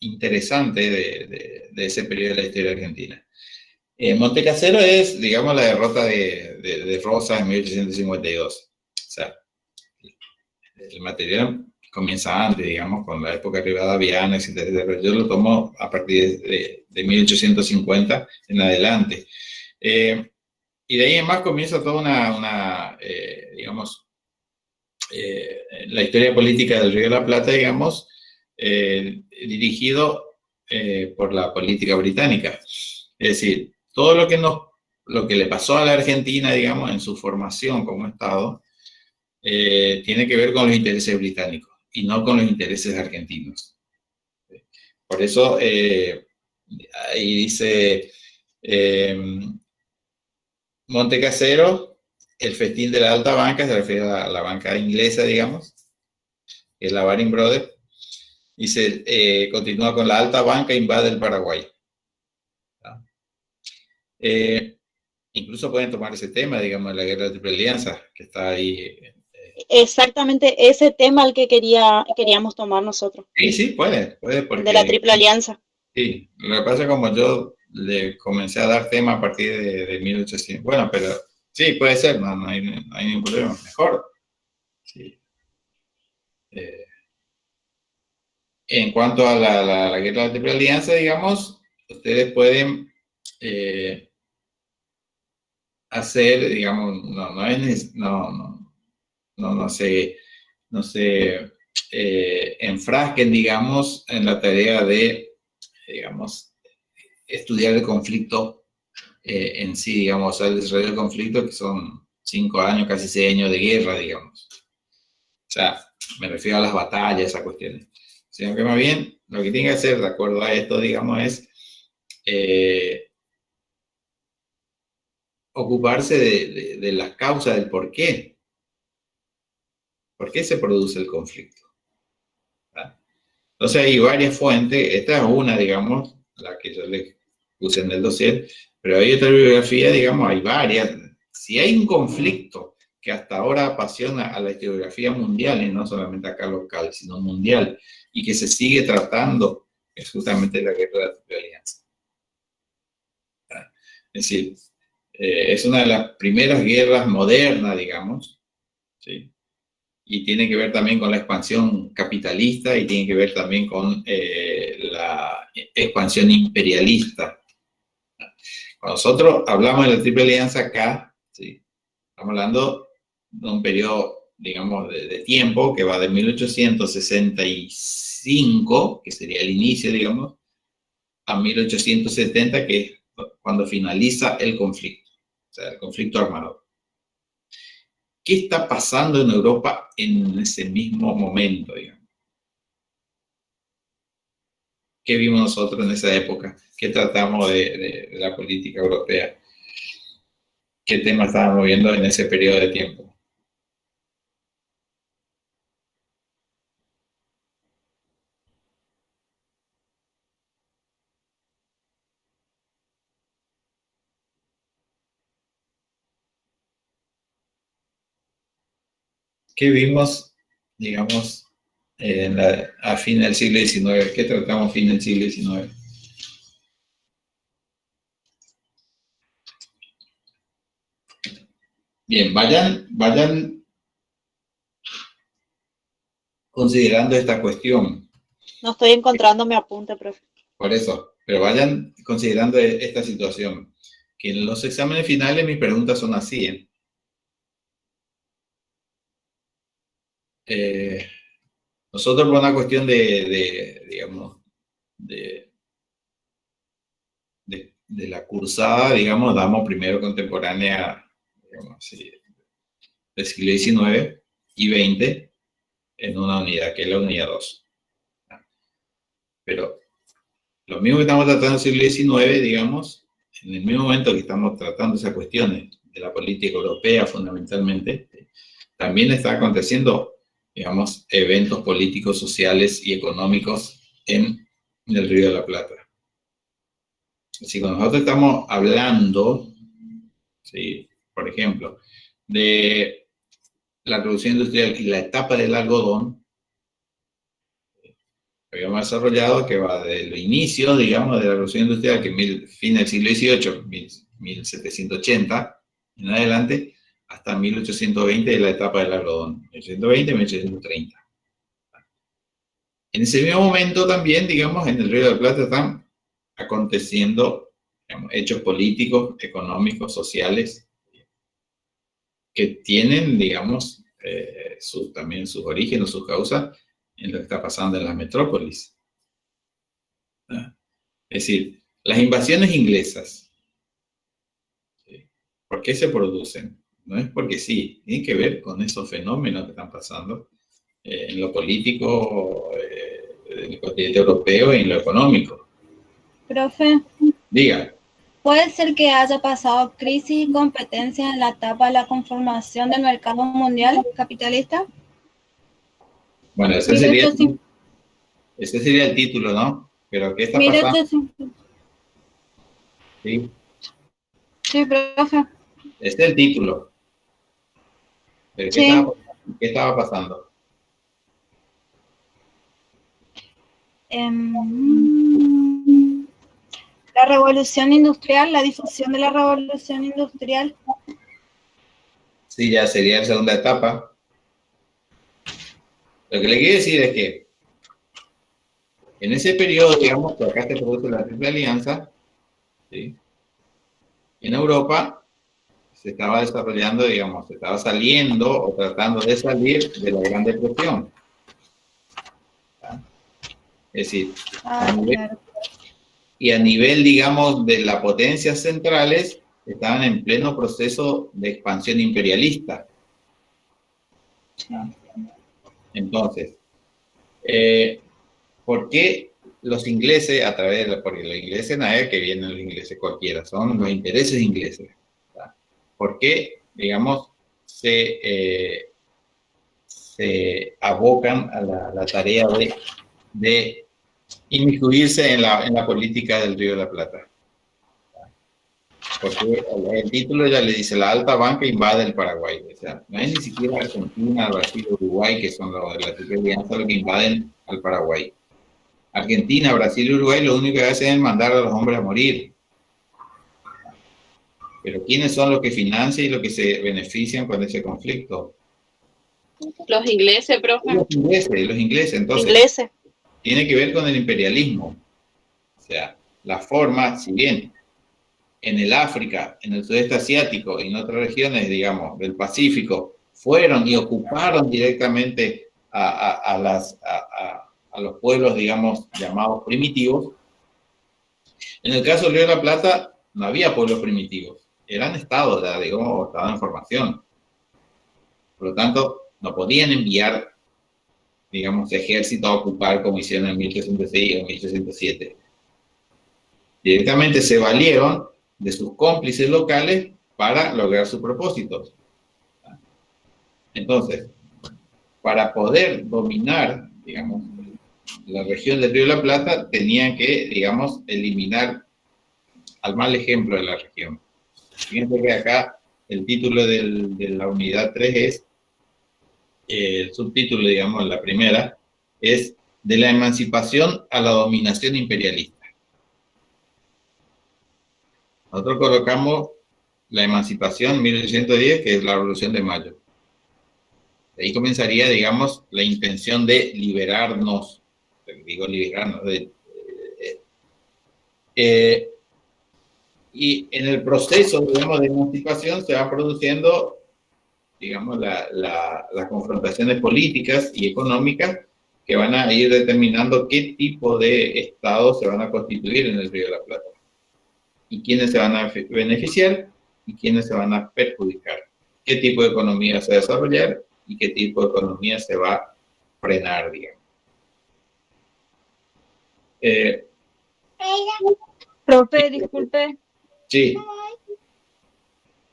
interesante de ese periodo de la historia argentina. Montecasero es, digamos, la derrota de Rosas en 1852. O sea, el material comienza antes, digamos, con la época rivadaviana, etcétera, pero yo lo tomo a partir de 1850 en adelante. Y de ahí en más comienza toda digamos, la historia política del Río de la Plata, digamos, dirigido por la política británica. Es decir, todo lo que le pasó a la Argentina, digamos, en su formación como Estado, tiene que ver con los intereses británicos y no con los intereses argentinos. Por eso, ahí dice Montecasero, el festín de la alta banca, se refiere a la banca inglesa, digamos, que es la Baring Brothers, y se continúa con la alta banca invade el Paraguay. Incluso pueden tomar ese tema, digamos, la guerra de Triple Alianza, que está ahí. Exactamente ese tema al que queríamos tomar nosotros. Sí, puede, porque, de la Triple Alianza. Sí, lo que pasa es como yo le comencé a dar tema a partir de 1800. Bueno, pero sí, puede ser, no hay ningún problema, mejor. Sí. En cuanto a la guerra de la Triple Alianza, digamos, ustedes pueden hacer, digamos, no se enfrasquen, digamos, en la tarea de, digamos, estudiar el conflicto en sí, digamos, o sea, el desarrollo del conflicto, que son 5 años, casi 6 años de guerra, digamos. O sea, me refiero a las batallas, esas cuestiones. Sino que más bien, lo que tiene que hacer, de acuerdo a esto, digamos, es ocuparse de las causas del por qué. ¿Por qué se produce el conflicto? Entonces hay varias fuentes, esta es una, digamos, la que yo le puse en el dossier, pero hay otra bibliografía, digamos, hay varias. Si hay un conflicto que hasta ahora apasiona a la historiografía mundial, y no solamente acá local, sino mundial, y que se sigue tratando, es justamente la guerra de la Triple Alianza. Es decir, es una de las primeras guerras modernas, digamos, ¿sí? Y tiene que ver también con la expansión capitalista y tiene que ver también con la expansión imperialista. Cuando nosotros hablamos de la Triple Alianza acá, ¿sí? Estamos hablando de un periodo, digamos, de tiempo que va de 1865, que sería el inicio, digamos, a 1870, que es cuando finaliza el conflicto, o sea, el conflicto armado. ¿Qué está pasando en Europa en ese mismo momento, digamos? ¿Qué vimos nosotros en esa época? ¿Qué tratamos de la política europea? ¿Qué temas estábamos viendo en ese periodo de tiempo? ¿Qué vimos, digamos, a fin del siglo XIX? ¿Qué tratamos a fin del siglo XIX? Bien, vayan considerando esta cuestión. No estoy encontrando mi apunte, profe. Por eso, pero vayan considerando esta situación. Que en los exámenes finales mis preguntas son así, nosotros por una cuestión digamos, de la cursada, digamos, damos primero contemporánea, digamos así, del siglo XIX y XX en una unidad, que es la unidad 2. Pero lo mismo que estamos tratando en el siglo XIX, digamos, en el mismo momento que estamos tratando esas cuestiones de la política europea fundamentalmente, también está aconteciendo, digamos, eventos políticos, sociales y económicos en el Río de la Plata. Así que cuando nosotros estamos hablando, ¿sí?, por ejemplo, de la revolución industrial y la etapa del algodón, habíamos desarrollado que va del inicio, digamos, de la revolución industrial, que fin del siglo XVIII, 1780 en adelante, hasta 1820 de la etapa del algodón, 1820-1830. En ese mismo momento también, digamos, en el Río de la Plata están aconteciendo, digamos, hechos políticos, económicos, sociales, que tienen, digamos, también sus orígenes, sus causas en lo que está pasando en las metrópolis. ¿Ah? Es decir, las invasiones inglesas, ¿sí?, ¿por qué se producen? No es porque sí, tiene que ver con esos fenómenos que están pasando en lo político, en el continente europeo y en lo económico. Profe, Diga. ¿puede ser que haya pasado crisis y competencia en la etapa de la conformación del mercado mundial capitalista? Bueno, ese sería el título, ¿no? Pero ¿qué está pasando? Sí. Sí, profe. Este es el título. ¿Pero Sí. qué estaba pasando? La revolución industrial, la difusión de la revolución industrial. Sí, ya sería la segunda etapa. Lo que le quiero decir es que en ese periodo, digamos, que acá se produce la Triple Alianza, ¿sí?, en Europa se estaba desarrollando, digamos, se estaba saliendo o tratando de salir de la Gran Depresión. ¿Ah? Es decir, Claro. y a nivel, digamos, de las potencias centrales, estaban en pleno proceso de expansión imperialista. Entonces, ¿por qué los ingleses, porque los ingleses no es que vienen los ingleses cualquiera, son los intereses ingleses, ¿verdad? ¿Por qué, digamos, se abocan a la tarea de inmiscuirse en la política del Río de la Plata? Porque el título ya le dice, la alta banca invade el Paraguay. O sea, no es ni siquiera Argentina, Brasil, Uruguay, que son los de la Triple Alianza, los que invaden al Paraguay. Argentina, Brasil y Uruguay lo único que hacen es mandar a los hombres a morir. Pero ¿quiénes son los que financian y los que se benefician con ese conflicto? Los ingleses, profe. Los ingleses. Entonces, Ingleses. tiene que ver con el imperialismo. O sea, la forma, si bien en el África, en el sudeste asiático y en otras regiones, digamos, del Pacífico, fueron y ocuparon directamente a los pueblos, digamos, llamados primitivos. En el caso del Río de la Plata, no había pueblos primitivos, eran estados, ya, digamos, estados en formación. Por lo tanto, no podían enviar, digamos, ejército a ocupar como hicieron en 1806 o 1807. Directamente se valieron de sus cómplices locales para lograr sus propósitos. Entonces, para poder dominar, digamos, la región del Río de la Plata, tenían que, digamos, eliminar al mal ejemplo de la región. Fíjense que acá el título de la unidad 3 es, el subtítulo, digamos, la primera, es de la emancipación a la dominación imperialista. Nosotros colocamos la emancipación 1810, que es la Revolución de Mayo. De ahí comenzaría, digamos, la intención de liberarnos, digo liberarnos, y en el proceso, digamos, de emancipación se va produciendo, digamos, las confrontaciones políticas y económicas que van a ir determinando qué tipo de estados se van a constituir en el Río de la Plata. Y quiénes se van a beneficiar y quiénes se van a perjudicar. Qué tipo de economía se va a desarrollar y qué tipo de economía se va a frenar, digamos. Profe, disculpe, Sí,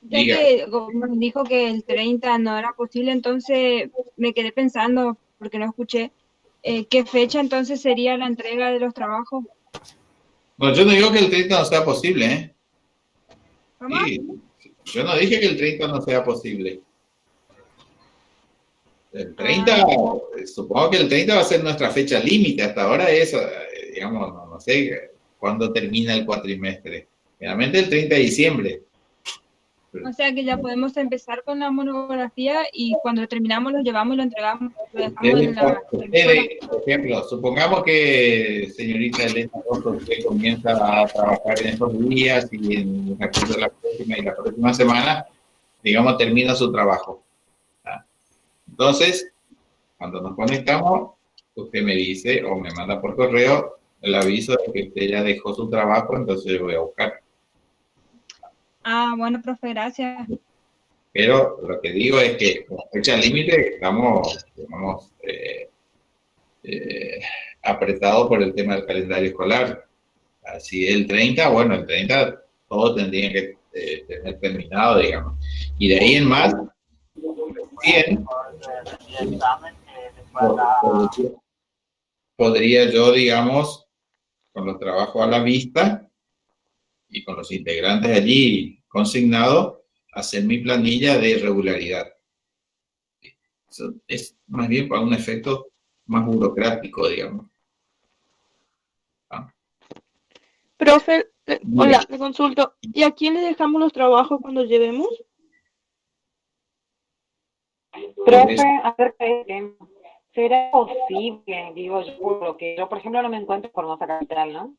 ya diga. que como dijo que el 30 no era posible, entonces me quedé pensando, porque no escuché, ¿qué fecha entonces sería la entrega de los trabajos? Bueno, yo no digo que el 30 no sea posible, ¿eh? ¿Cómo? Sí, yo no dije que el 30 no sea posible. El 30, supongo que el 30 va a ser nuestra fecha límite. Hasta ahora es, digamos, no sé cuándo termina el cuatrimestre. Realmente el 30 de diciembre. O sea que ya podemos empezar con la monografía y cuando terminamos lo llevamos y lo entregamos, lo dejamos en la escuela. Por ejemplo, supongamos que, señorita Elena Rosso, usted comienza a trabajar en estos días y en el curso de la próxima y la próxima semana, digamos, termina su trabajo. Entonces, cuando nos conectamos, usted me dice o me manda por correo el aviso de que usted ya dejó su trabajo, entonces yo voy a buscar. Ah, bueno, profe, gracias. Pero lo que digo es que con fecha límite estamos, digamos, apretados por el tema del calendario escolar. Así el 30, bueno, el 30 todo tendría que tener terminado, digamos. Y de ahí en más, bien, podría yo, digamos, con los trabajos a la vista y con los integrantes allí consignados, hacer mi planilla de regularidad. Eso es más bien para un efecto más burocrático, digamos. Profe, Diga. hola, le consulto. ¿Y a quién le dejamos los trabajos cuando llevemos? Profe, acerca de este tema, ¿será posible, digo yo, porque yo, por ejemplo, no me encuentro en Formosa Capital, ¿no?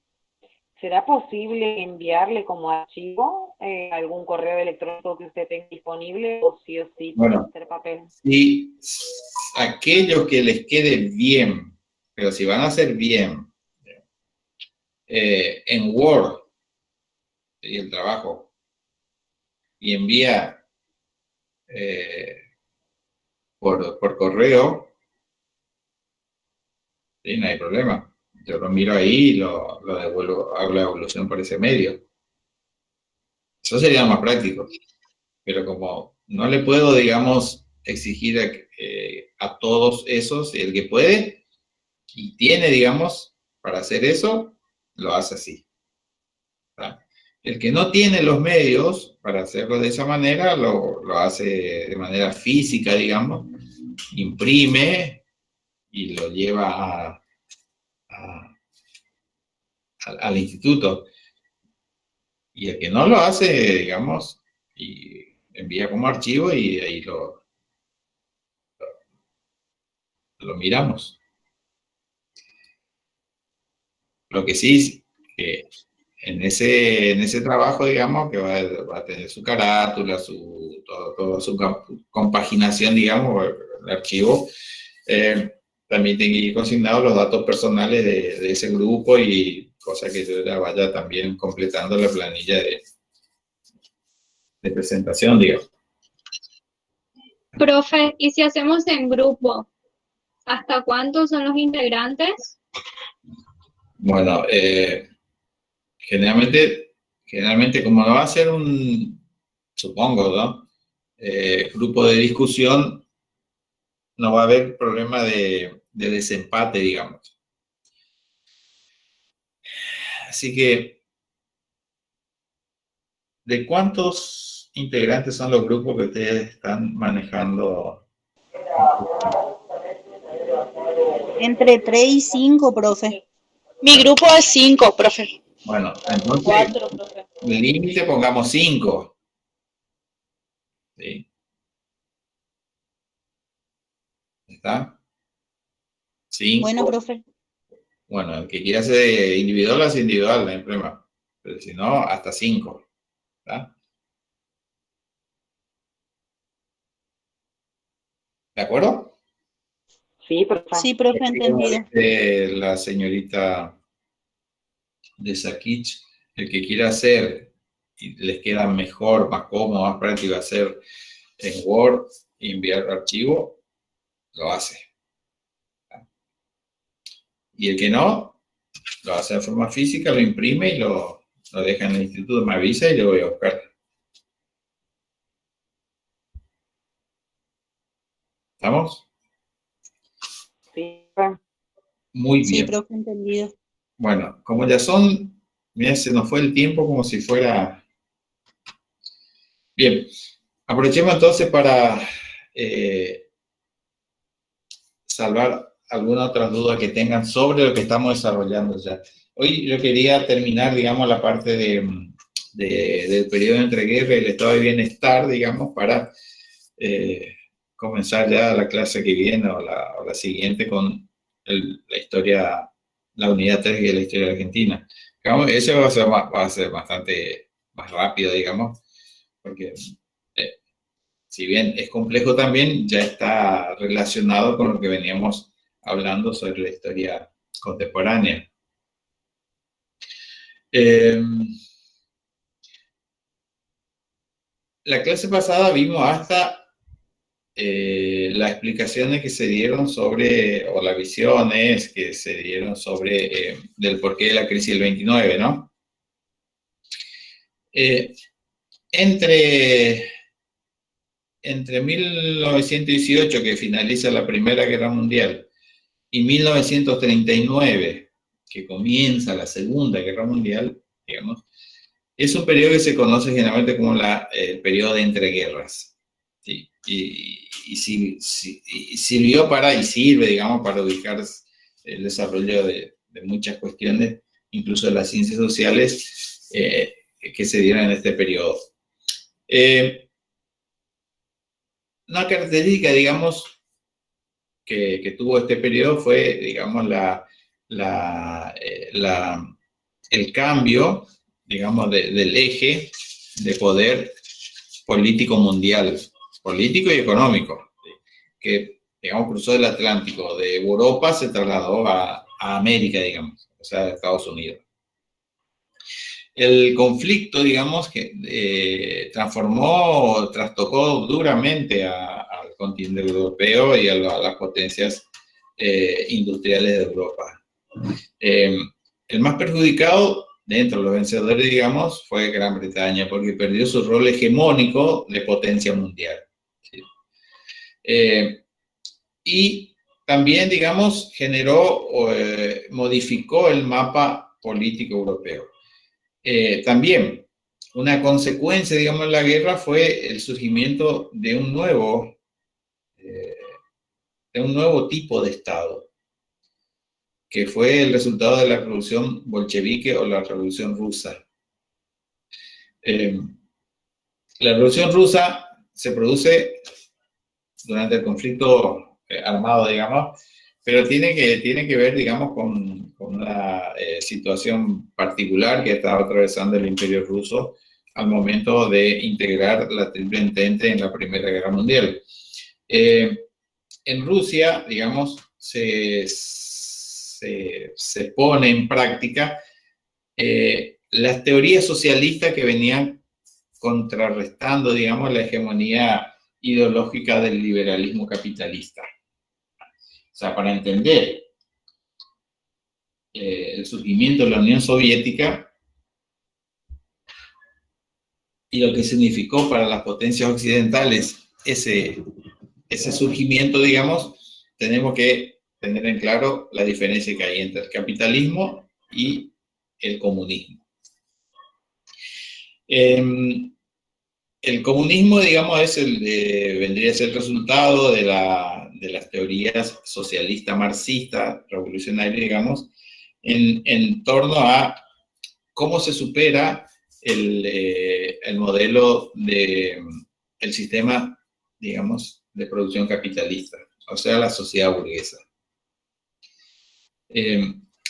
¿Será posible enviarle como archivo algún correo electrónico que usted tenga disponible o sí Bueno, hacer papel? si aquellos que les quede bien, pero si van a hacer bien, en Word y el trabajo, y envía por correo, ¿sí? No hay problema. Yo lo miro ahí y lo devuelvo, hago la devolución por ese medio. Eso sería más práctico. Pero como no le puedo, digamos, exigir a todos esos, el que puede y tiene, digamos, para hacer eso, lo hace así. ¿Verdad? El que no tiene los medios para hacerlo de esa manera, lo hace de manera física, digamos, imprime y lo lleva al instituto. Y el que no lo hace, digamos, y envía como archivo y ahí lo miramos. Lo que sí, que en ese trabajo, digamos, que va a tener su carátula, toda su compaginación, digamos, el archivo, también tiene que ir consignados los datos personales de ese grupo y cosa que yo ya vaya también completando la planilla de presentación, digamos. Profe, ¿y si hacemos en grupo? ¿Hasta cuántos son los integrantes? Bueno, generalmente como no va a ser supongo, ¿no? Grupo de discusión, no va a haber problema de desempate, digamos. Así que, ¿de cuántos integrantes son los grupos que ustedes están manejando? Entre 3 y 5, profe. Mi grupo es 5, profe. Bueno, entonces, 4, profe. el límite pongamos 5. ¿Sí? ¿Está? 5. Bueno, profe. Bueno, el que quiera hacer individual, hace individual, no hay problema. Pero si no, hasta 5. ¿Está? ¿De acuerdo? Sí, profe. Sí, profe, entendido. La señorita de Sakich, el que quiera hacer y les queda mejor, más cómodo, más práctico hacer en Word y enviar archivo, lo hace. Y el que no, lo hace de forma física, lo imprime y lo deja en el instituto, me avisa y lo voy a buscar. ¿Estamos? Sí. Muy Sí, bien. profe, entendido. Bueno, como ya son, mira, se nos fue el tiempo como si fuera... Bien, aprovechemos entonces para salvar alguna otra duda que tengan sobre lo que estamos desarrollando ya. Hoy yo quería terminar, digamos, la parte del periodo de entreguerra y el estado de bienestar, digamos, para comenzar ya la clase que viene o la siguiente con la historia, la unidad 3 de la historia de Argentina. Digamos, eso va a ser bastante más rápido, digamos, porque si bien es complejo también, ya está relacionado con lo que veníamos hablando sobre la historia contemporánea. La clase pasada vimos hasta las explicaciones que se dieron sobre, o las visiones que se dieron sobre del porqué de la crisis del 29, ¿no? Entre 1918, que finaliza la Primera Guerra Mundial, y 1939, que comienza la Segunda Guerra Mundial, digamos, es un periodo que se conoce generalmente como el periodo de entreguerras. ¿Sí? Y sirvió para, y sirve, digamos, para ubicar el desarrollo de muchas cuestiones, incluso de las ciencias sociales, que se dieron en este periodo. Una característica, digamos, que tuvo este periodo fue, digamos, el cambio, digamos, del eje de poder político mundial, político y económico, que, digamos, cruzó el Atlántico, de Europa se trasladó a América, digamos, o sea, a Estados Unidos. El conflicto, digamos, que trastocó duramente al continente europeo y a las potencias industriales de Europa. El más perjudicado, dentro de los vencedores, digamos, fue Gran Bretaña, porque perdió su rol hegemónico de potencia mundial. ¿Sí? Y también, digamos, modificó el mapa político europeo. También, una consecuencia, digamos, de la guerra fue el surgimiento de un nuevo tipo de Estado, que fue el resultado de la revolución bolchevique o la revolución rusa. La revolución rusa se produce durante el conflicto armado, digamos, pero tiene que ver, digamos, con una situación particular que estaba atravesando el Imperio Ruso al momento de integrar la Triple Entente en la Primera Guerra Mundial. En Rusia, digamos, se pone en práctica las teorías socialistas que venían contrarrestando, digamos, la hegemonía ideológica del liberalismo capitalista. O sea, para entender el surgimiento de la Unión Soviética y lo que significó para las potencias occidentales ese surgimiento, digamos, tenemos que tener en claro la diferencia que hay entre el capitalismo y el comunismo. El comunismo, digamos, vendría a ser el resultado de las teorías socialista marxista revolucionarias, digamos, en torno a cómo se supera el modelo el sistema, digamos, de producción capitalista, o sea, la sociedad burguesa.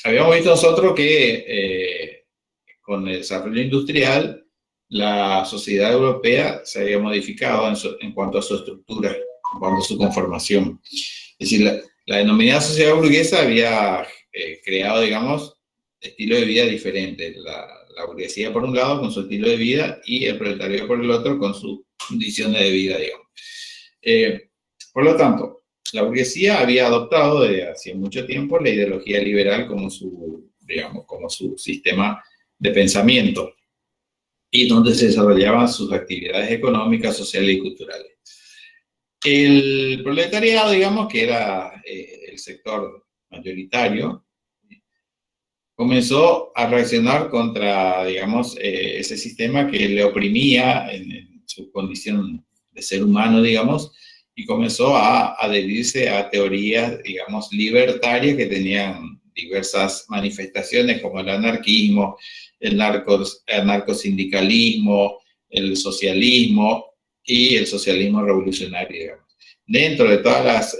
Habíamos visto nosotros que con el desarrollo industrial, la sociedad europea se había modificado en cuanto a su estructura, en cuanto a su conformación. Es decir, la denominada sociedad burguesa había creado, digamos, estilos de vida diferentes. La burguesía, por un lado, con su estilo de vida, y el proletariado, por el otro, con sus condiciones de vida, digamos. Por lo tanto, la burguesía había adoptado desde hace mucho tiempo la ideología liberal como su digamos, como su sistema de pensamiento, y donde se desarrollaban sus actividades económicas, sociales y culturales. El proletariado, digamos, que era el sector mayoritario, comenzó a reaccionar contra, digamos, ese sistema que le oprimía en su condición de ser humano, digamos, y comenzó a adherirse a teorías, digamos, libertarias que tenían diversas manifestaciones, como el anarquismo, el narcosindicalismo, el socialismo y el socialismo revolucionario, digamos. Dentro de todas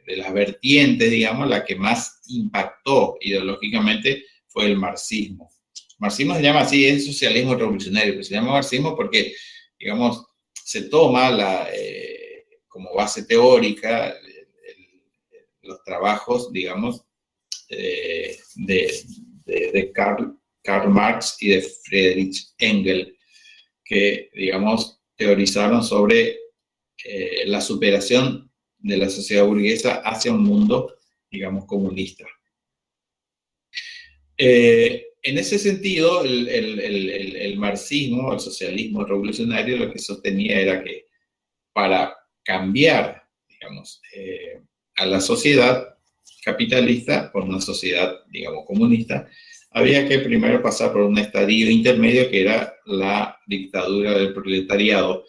las vertientes, digamos, la que más impactó ideológicamente fue el marxismo. El marxismo se llama así, es socialismo revolucionario, pero se llama marxismo porque, digamos, se toma como base teórica los trabajos, digamos, de Karl Marx y de Friedrich Engels, que, digamos, teorizaron sobre la superación de la sociedad burguesa hacia un mundo, digamos, comunista. En ese sentido, el marxismo, el socialismo revolucionario, lo que sostenía era que para cambiar, digamos, a la sociedad capitalista por una sociedad, digamos, comunista, había que primero pasar por un estadio intermedio que era la dictadura del proletariado.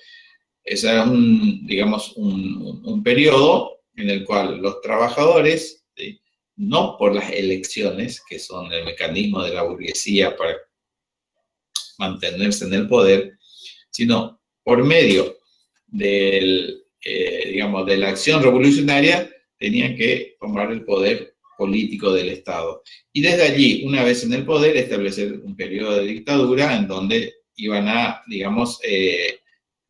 Ese era digamos, un periodo en el cual los trabajadores, ¿sí?, no por las elecciones, que son el mecanismo de la burguesía para mantenerse en el poder, sino por medio digamos, de la acción revolucionaria, tenían que tomar el poder político del Estado. Y desde allí, una vez en el poder, establecer un periodo de dictadura en donde iban a, digamos,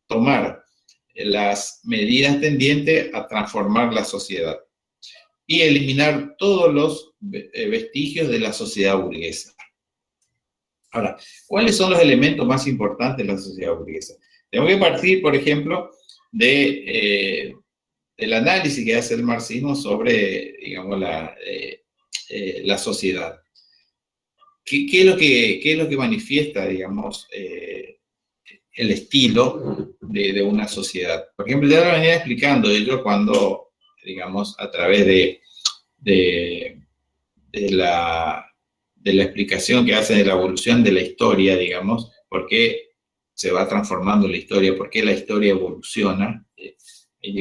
tomar las medidas tendientes a transformar la sociedad y eliminar todos los vestigios de la sociedad burguesa. Ahora, ¿cuáles son los elementos más importantes de la sociedad burguesa? Tengo que partir, por ejemplo, del análisis que hace el marxismo sobre, digamos, la sociedad. ¿Qué es lo que manifiesta, digamos, el estilo de una sociedad? Por ejemplo, ya lo venía explicando yo cuando, digamos, a través de la explicación que hace de la evolución de la historia, digamos, por qué se va transformando la historia, por qué la historia evoluciona. Hay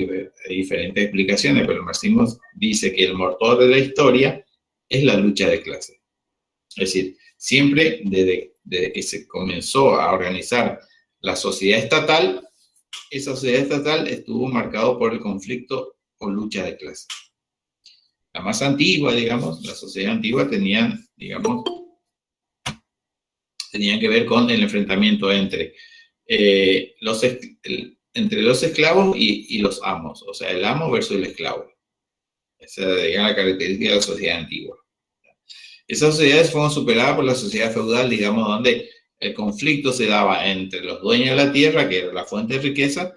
diferentes explicaciones, pero el marxismo dice que el motor de la historia es la lucha de clases. Es decir, siempre desde que se comenzó a organizar la sociedad estatal, esa sociedad estatal estuvo marcada por el conflicto o lucha de clases. La más antigua, digamos, la sociedad antigua tenían que ver con el enfrentamiento entre los esclavos y los amos, o sea, el amo versus el esclavo. Esa es, digamos, la característica de la sociedad antigua. Esas sociedades fueron superadas por la sociedad feudal, digamos, donde el conflicto se daba entre los dueños de la tierra, que era la fuente de riqueza,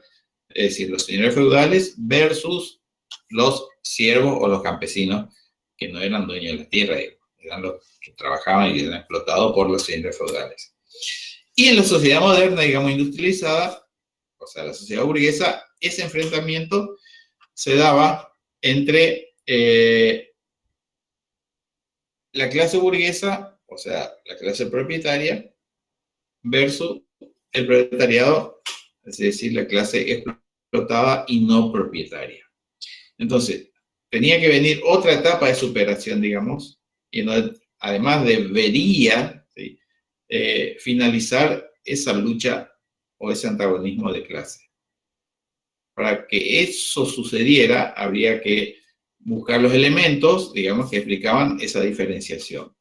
es decir, los señores feudales, versus los siervos o los campesinos, que no eran dueños de la tierra, eran los que trabajaban y eran explotados por los señores feudales. Y en la sociedad moderna, digamos, industrializada, o sea, la sociedad burguesa, ese enfrentamiento se daba entre la clase burguesa, o sea, la clase propietaria, versus el proletariado, es decir, la clase explotada y no propietaria. Entonces, tenía que venir otra etapa de superación, digamos, y además debería, ¿sí?, finalizar esa lucha o ese antagonismo de clase. Para que eso sucediera, habría que buscar los elementos, digamos, que explicaban esa diferenciación.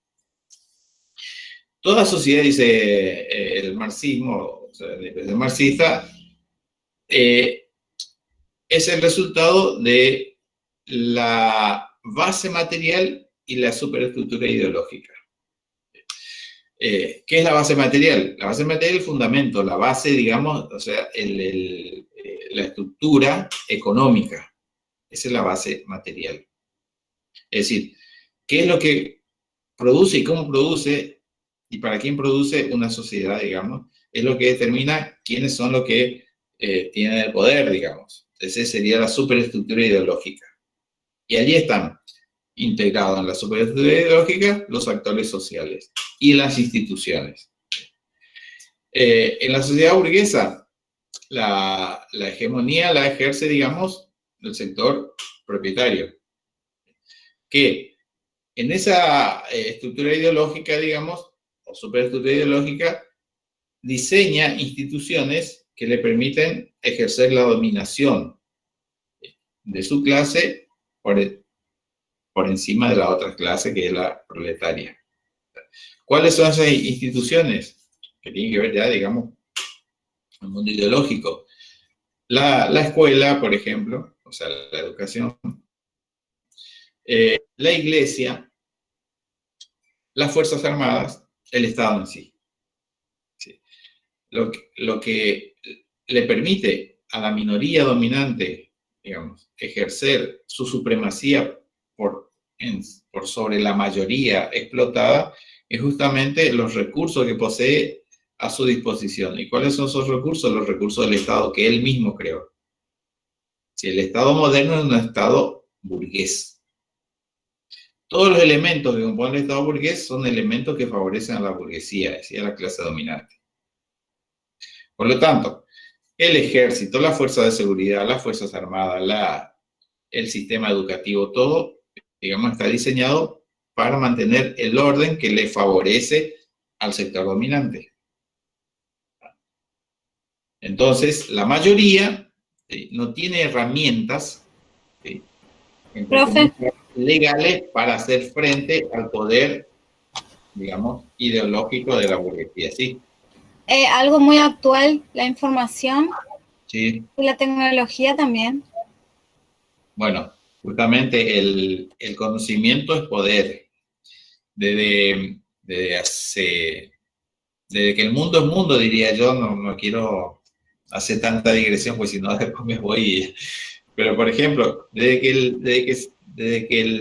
Toda sociedad, dice el marxismo, o sea, la expresión marxista, es el resultado de la base material y la superestructura ideológica. ¿Qué es la base material? La base material es el fundamento, la base, digamos, o sea, la estructura económica. Esa es la base material. Es decir, ¿qué es lo que produce y cómo produce y para quién produce una sociedad, digamos, es lo que determina quiénes son los que tienen el poder, digamos. Esa sería la superestructura ideológica. Y allí están integrados en la superestructura ideológica los actores sociales y las instituciones. En la sociedad burguesa, la hegemonía la ejerce, digamos, el sector propietario, que en esa estructura ideológica, digamos, o superestructura ideológica, diseña instituciones que le permiten ejercer la dominación de su clase por encima de la otra clase, que es la proletaria. ¿Cuáles son esas instituciones? Que tienen que ver ya, digamos, el mundo ideológico. La escuela, por ejemplo, o sea, la educación, la iglesia, las Fuerzas Armadas, el Estado en sí. ¿Sí? Lo que le permite a la minoría dominante, digamos, ejercer su supremacía por sobre la mayoría explotada, es justamente los recursos que posee a su disposición. ¿Y cuáles son esos recursos? Los recursos del Estado que él mismo creó. Si el Estado moderno es un Estado burgués. Todos los elementos que componen el Estado burgués son elementos que favorecen a la burguesía, es decir, a la clase dominante. Por lo tanto, el ejército, la fuerza de seguridad, las fuerzas armadas, el sistema educativo, todo, digamos, está diseñado para mantener el orden que le favorece al sector dominante. Entonces, la mayoría no tiene herramientas legales para hacer frente al poder, digamos, ideológico de la burguesía, ¿sí? Algo muy actual, la información Sí. y la tecnología también. Bueno, justamente el conocimiento es poder. Desde que el mundo es mundo, diría yo, no quiero hacer tanta digresión, pues si no después me voy. Pero, por ejemplo, desde que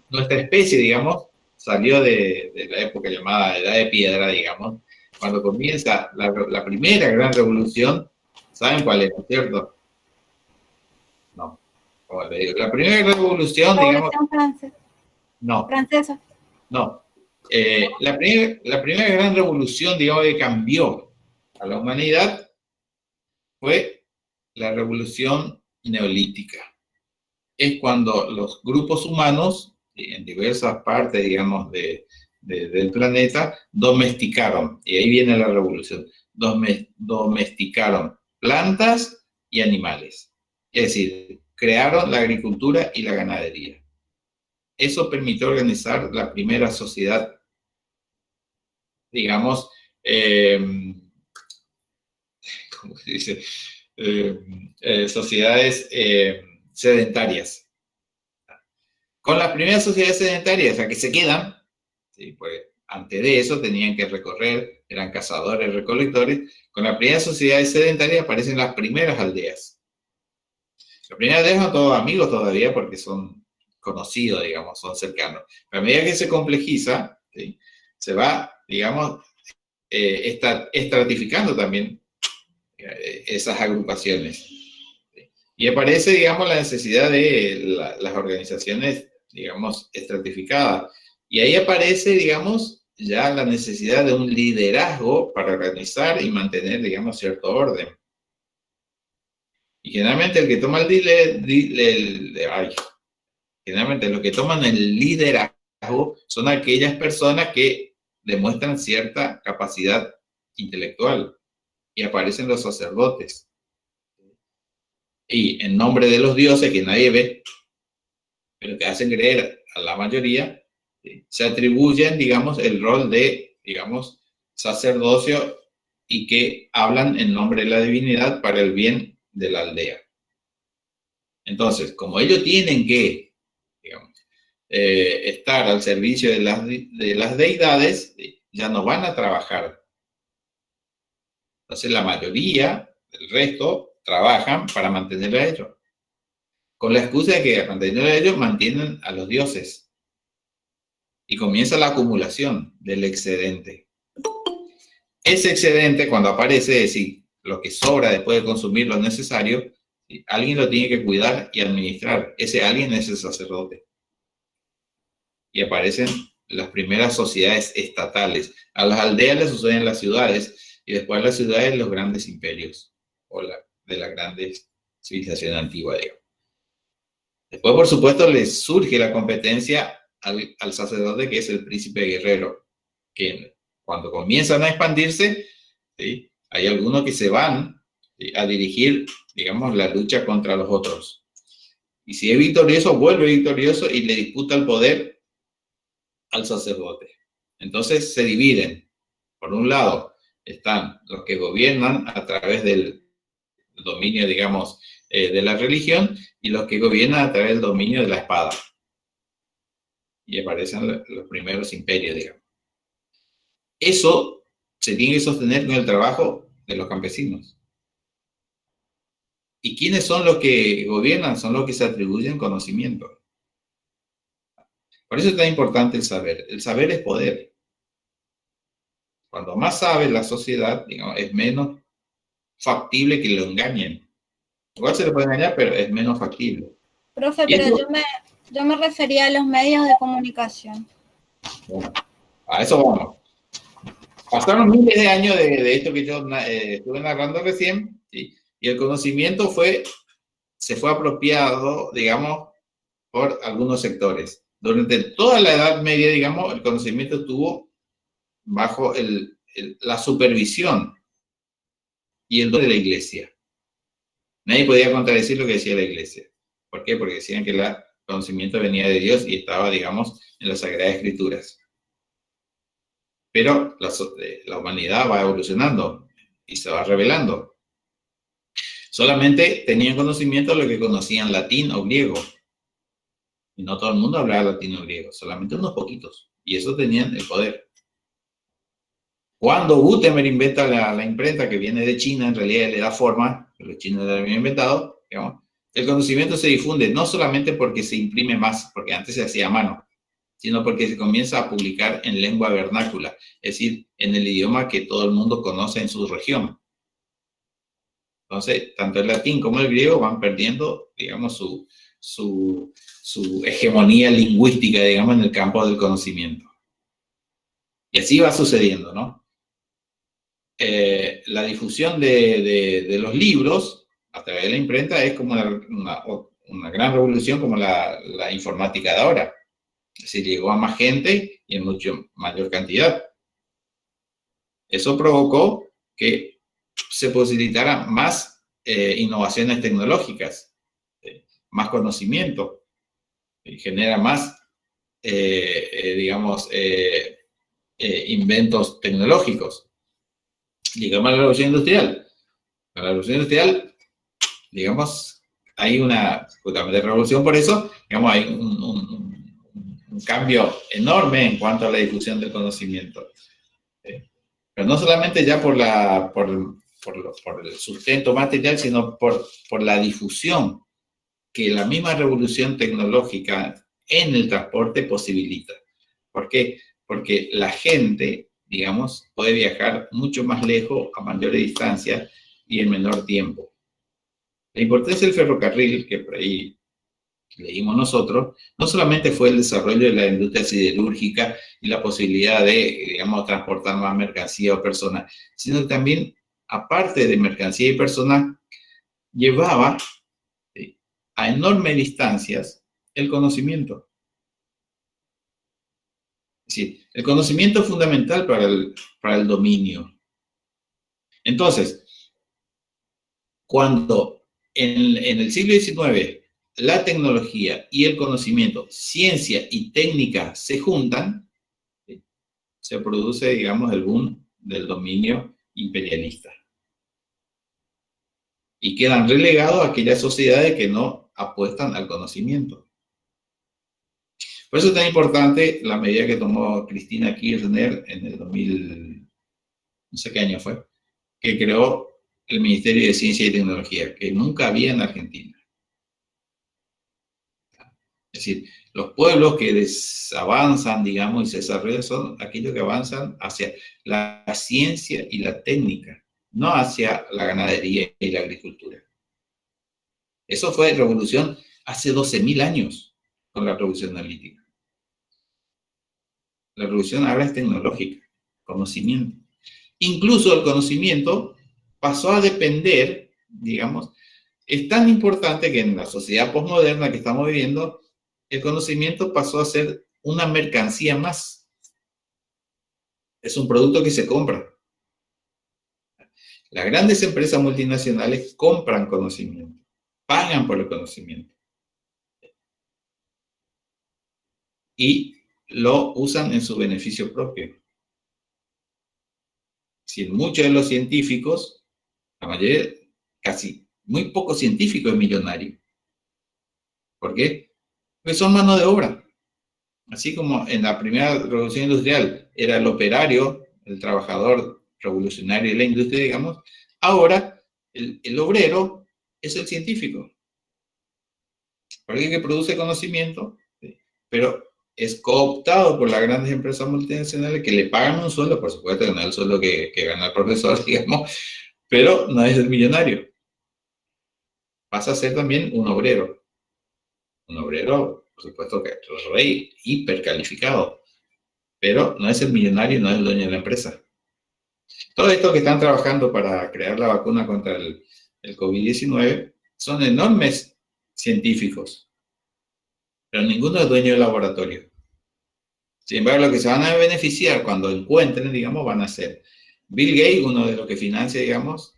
nuestra especie, digamos, salió de la época llamada Edad de Piedra, digamos, cuando comienza la primera gran revolución, ¿saben cuál es, no es cierto? No. Como le digo, la primera revolución, digamos... No. Francesa. No. La primera gran revolución, digamos, que cambió a la humanidad fue la revolución neolítica. Es cuando los grupos humanos, en diversas partes, digamos, del planeta, domesticaron, y ahí viene la revolución, domesticaron plantas y animales. Es decir, crearon la agricultura y la ganadería. Eso permitió organizar la primera sociedad, digamos, ¿cómo se dice? Sociedades sedentarias. Con las primeras sociedades sedentarias, a que se quedan, ¿sí? Pues antes de eso tenían que recorrer, eran cazadores, recolectores. Con las primeras sociedades sedentarias aparecen las primeras aldeas. Las primeras aldeas son todos amigos todavía porque son conocidos, digamos, son cercanos. Pero a medida que se complejiza, ¿sí? Se va, digamos, estratificando también esas agrupaciones. Y aparece, digamos, la necesidad de las organizaciones, digamos, estratificadas. Y ahí aparece, digamos, ya la necesidad de un liderazgo para organizar y mantener, digamos, cierto orden. Y generalmente el que toma generalmente los que toman el liderazgo son aquellas personas que demuestran cierta capacidad intelectual. Y aparecen los sacerdotes. Y en nombre de los dioses que nadie ve, pero que hacen creer a la mayoría, se atribuyen, digamos, el rol de, digamos, sacerdocio y que hablan en nombre de la divinidad para el bien de la aldea. Entonces, como ellos tienen que, digamos, estar al servicio de las deidades, ya no van a trabajar. Entonces, la mayoría, el resto, trabajan para mantener a ellos. Con la excusa de que al mantener a ellos mantienen a los dioses. y comienza la acumulación del excedente. Ese excedente, cuando aparece, es decir, lo que sobra después de consumir lo necesario, alguien lo tiene que cuidar y administrar. Ese alguien es el sacerdote. Y aparecen las primeras sociedades estatales. A las aldeas les suceden las ciudades, y después a las ciudades los grandes imperios, o de la grandes civilización antigua, digamos. Después, por supuesto, les surge la competencia al sacerdote, que es el príncipe guerrero, que cuando comienzan a expandirse, ¿sí?, hay algunos que se van, ¿sí?, a dirigir, digamos, la lucha contra los otros. Y si es victorioso, vuelve victorioso y le disputa el poder al sacerdote. Entonces se dividen. Por un lado están los que gobiernan a través del dominio, digamos, de la religión, y los que gobiernan a través del dominio de la espada. Y aparecen los primeros imperios, digamos. Eso se tiene que sostener con el trabajo de los campesinos. ¿Y quiénes son los que gobiernan? Son los que se atribuyen conocimiento. Por eso es tan importante el saber. El saber es poder. Cuando más sabe la sociedad, digamos, es menos factible que lo engañen. Igual se le puede engañar, pero es menos factible. Profe, Y pero eso, yo me refería a los medios de comunicación. bueno, a eso vamos. Pasaron miles de años de esto que yo estuve narrando recién, ¿sí?, y el conocimiento se fue apropiado, digamos, por algunos sectores. Durante toda la Edad Media, digamos, el conocimiento estuvo bajo la supervisión y el don de la Iglesia. Nadie podía contradecir lo que decía la Iglesia. ¿Por qué? Porque decían que el conocimiento venía de Dios y estaba, digamos, en las Sagradas Escrituras. Pero la humanidad va evolucionando y se va revelando. Solamente tenían conocimiento de lo que conocían latín o griego. Y no todo el mundo hablaba latín o griego, solamente unos poquitos. Y eso tenían el poder. Cuando Gutenberg inventa la imprenta, que viene de China, en realidad le da forma, que los chinos la habían inventado, digamos, el conocimiento se difunde no solamente porque se imprime más, porque antes se hacía a mano, sino porque se comienza a publicar en lengua vernácula, es decir, en el idioma que todo el mundo conoce en su región. Entonces, tanto el latín como el griego van perdiendo, digamos, su hegemonía lingüística, digamos, en el campo del conocimiento. Y así va sucediendo, ¿no? La difusión de los libros a través de la imprenta es como una gran revolución, como la informática de ahora. Es decir, llegó a más gente y en mucho mayor cantidad. Eso provocó que se posibilitara más innovaciones tecnológicas, más conocimiento, genera más, digamos, inventos tecnológicos. Llegamos a la revolución industrial. Con la revolución industrial, digamos, hay una justamente revolución, por eso, digamos, hay un cambio enorme en cuanto a la difusión del conocimiento. Pero no solamente ya por el sustento material, sino por la difusión que la misma revolución tecnológica en el transporte posibilita. ¿Por qué? Porque la gente, digamos, puede viajar mucho más lejos, a mayores distancias y en menor tiempo. La importancia del ferrocarril, que por ahí leímos nosotros, no solamente fue el desarrollo de la industria siderúrgica y la posibilidad de, digamos, transportar más mercancía o personas, sino que también, aparte de mercancía y personas, llevaba a enormes distancias el conocimiento. Es decir, el conocimiento es fundamental para el dominio. Entonces, cuando en el siglo XIX la tecnología y el conocimiento, ciencia y técnica se juntan, se produce, digamos, el boom del dominio imperialista. Y quedan relegados a aquellas sociedades que no apuestan al conocimiento. Por eso es tan importante la medida que tomó Cristina Kirchner en el 2000, no sé qué año fue, que creó el Ministerio de Ciencia y Tecnología, que nunca había en Argentina. Es decir, los pueblos que avanzan, digamos, y se desarrollan son aquellos que avanzan hacia la ciencia y la técnica, no hacia la ganadería y la agricultura. Eso fue revolución hace 12.000 años con la revolución neolítica. La revolución ahora es tecnológica, conocimiento. Incluso el conocimiento pasó a depender, digamos, es tan importante que en la sociedad posmoderna que estamos viviendo, el conocimiento pasó a ser una mercancía más. Es un producto que se compra. Las grandes empresas multinacionales compran conocimiento, pagan por el conocimiento y lo usan en su beneficio propio. Si muchos de los científicos, la mayoría, casi muy poco científico es millonario. ¿Por qué? Porque son mano de obra. Así como en la primera revolución industrial era el operario, el trabajador revolucionario de la industria, digamos, ahora el obrero es el científico. Alguien que produce conocimiento, pero es cooptado por las grandes empresas multinacionales que le pagan un sueldo, por supuesto que no es el sueldo que gana el profesor, digamos, pero no es el millonario. Pasa a ser también un obrero. Un obrero, por supuesto que lo ve hipercalificado, pero no es el millonario, no es el dueño de la empresa. Todos estos que están trabajando para crear la vacuna contra el COVID-19 son enormes científicos, pero ninguno es dueño del laboratorio. Sin embargo, lo que se van a beneficiar cuando encuentren, digamos, van a ser Bill Gates, uno de los que financia, digamos,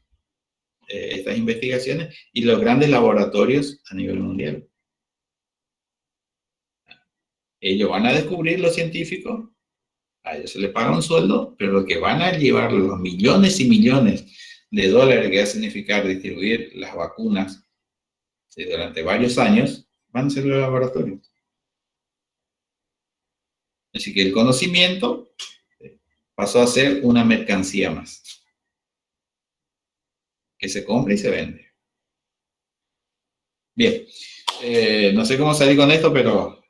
estas investigaciones, y los grandes laboratorios a nivel mundial. Ellos van a descubrir los científicos, a ellos se les paga un sueldo, pero lo que van a llevar los millones y millones de dólares que va a significar distribuir las vacunas durante varios años, van a ser los laboratorios. Así que el conocimiento pasó a ser una mercancía más, que se compra y se vende. Bien, no sé cómo salir con esto, pero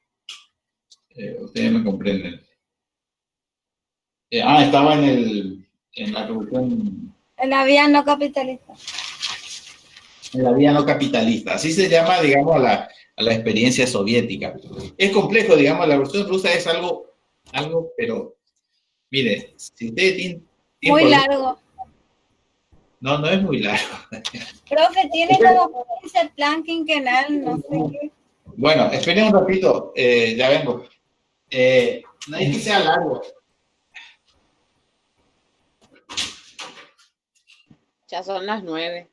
ustedes me comprenden. Estaba en la revolución... En la vía no capitalista. En la vía no capitalista. Así se llama, digamos, a la experiencia soviética. Es complejo, digamos, la revolución rusa es algo, pero, mire, si ustedes tienen tiempo... Muy largo. No, no es muy largo. Profe, tiene como ese plan quinquenal, no sé qué. Bueno, esperen un ratito, ya vengo. No es que sea largo. Ya son las 9.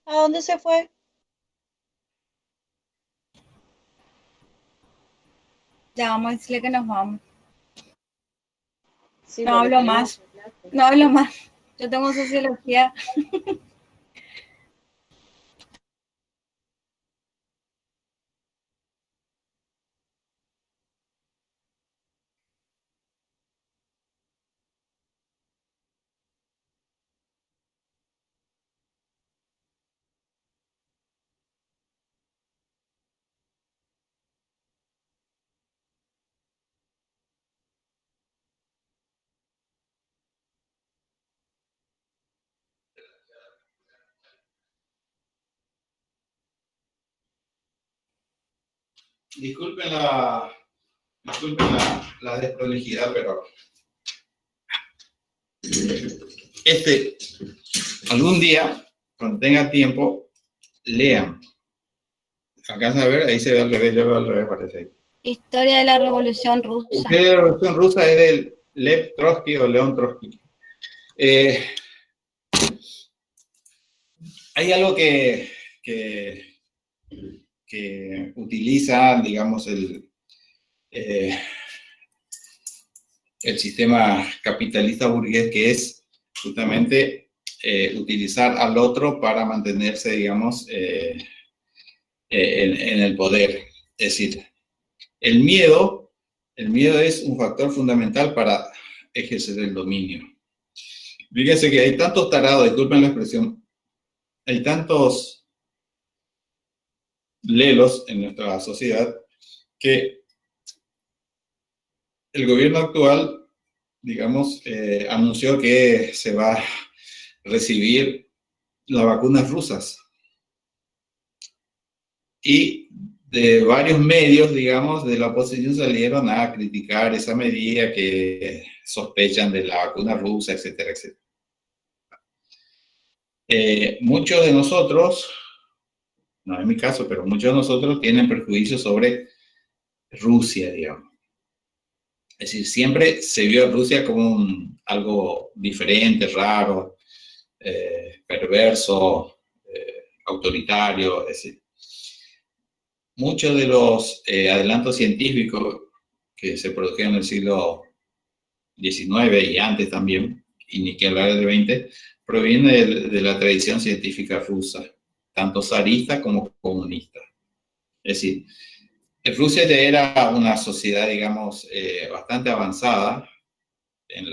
¿A dónde se fue? Ya vamos a decirle que nos vamos. Sí, No porque hablo tenemos más. clase. No hablo más. Yo tengo sociología. Disculpen la desprolijidad, pero algún día, cuando tenga tiempo, lean. ¿Alcanzan a ver? Ahí se ve al revés, yo veo al revés, parece ahí. Historia de la Revolución Rusa. La historia de la Revolución Rusa es de Lev Trotsky o León Trotsky. Hay algo que utiliza, digamos, el sistema capitalista burgués, que es justamente utilizar al otro para mantenerse, digamos, en el poder. Es decir, el miedo es un factor fundamental para ejercer el dominio. Fíjense que hay tantos tarados, disculpen la expresión, hay tantos lelos en nuestra sociedad que el gobierno actual, digamos, anunció que se va a recibir las vacunas rusas. Y de varios medios, digamos, de la oposición salieron a criticar esa medida, que sospechan de la vacuna rusa, etcétera, etcétera. Muchos de nosotros, no es mi caso, pero muchos de nosotros tienen prejuicios sobre Rusia, digamos. Es decir, siempre se vio a Rusia como algo diferente, raro, perverso, autoritario. Es decir, muchos de los adelantos científicos que se produjeron en el siglo XIX y antes también, y ni que hablar del XX, provienen de la tradición científica rusa, tanto zarista como comunista. Es decir, Rusia ya era una sociedad, digamos, bastante avanzada en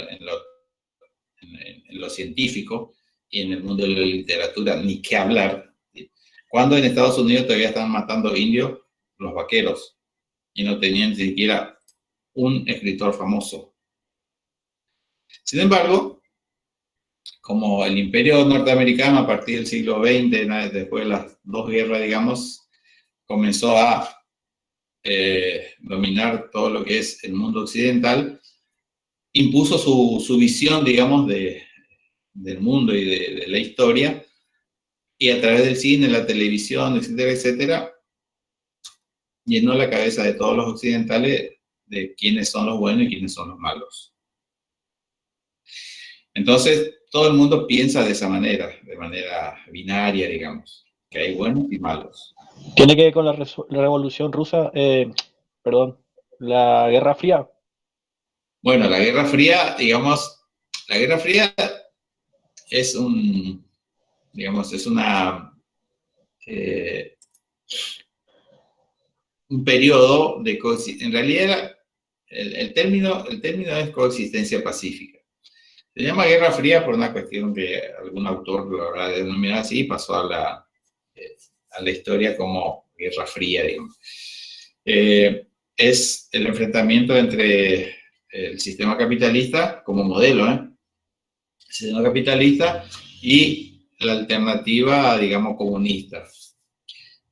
lo científico, y en el mundo de la literatura, ni qué hablar. Cuando en Estados Unidos todavía estaban matando indios, los vaqueros, y no tenían ni siquiera un escritor famoso. Sin embargo, como el imperio norteamericano a partir del siglo XX, después de las dos guerras, digamos, comenzó a dominar todo lo que es el mundo occidental, impuso su visión, digamos, del mundo y de la historia, y a través del cine, la televisión, etcétera, etcétera, llenó la cabeza de todos los occidentales de quiénes son los buenos y quiénes son los malos. Entonces, todo el mundo piensa de esa manera, de manera binaria, digamos, que hay buenos y malos. ¿Tiene que ver con la revolución rusa? Perdón, la Guerra Fría. Bueno, la Guerra Fría, digamos, la Guerra Fría es digamos, es un periodo de coexistencia. En realidad, el término es coexistencia pacífica. Se llama Guerra Fría por una cuestión que algún autor lo habrá denominado así, y pasó a la historia como Guerra Fría, digamos. Es el enfrentamiento entre el sistema capitalista como modelo, el sistema capitalista, y la alternativa, digamos, comunista.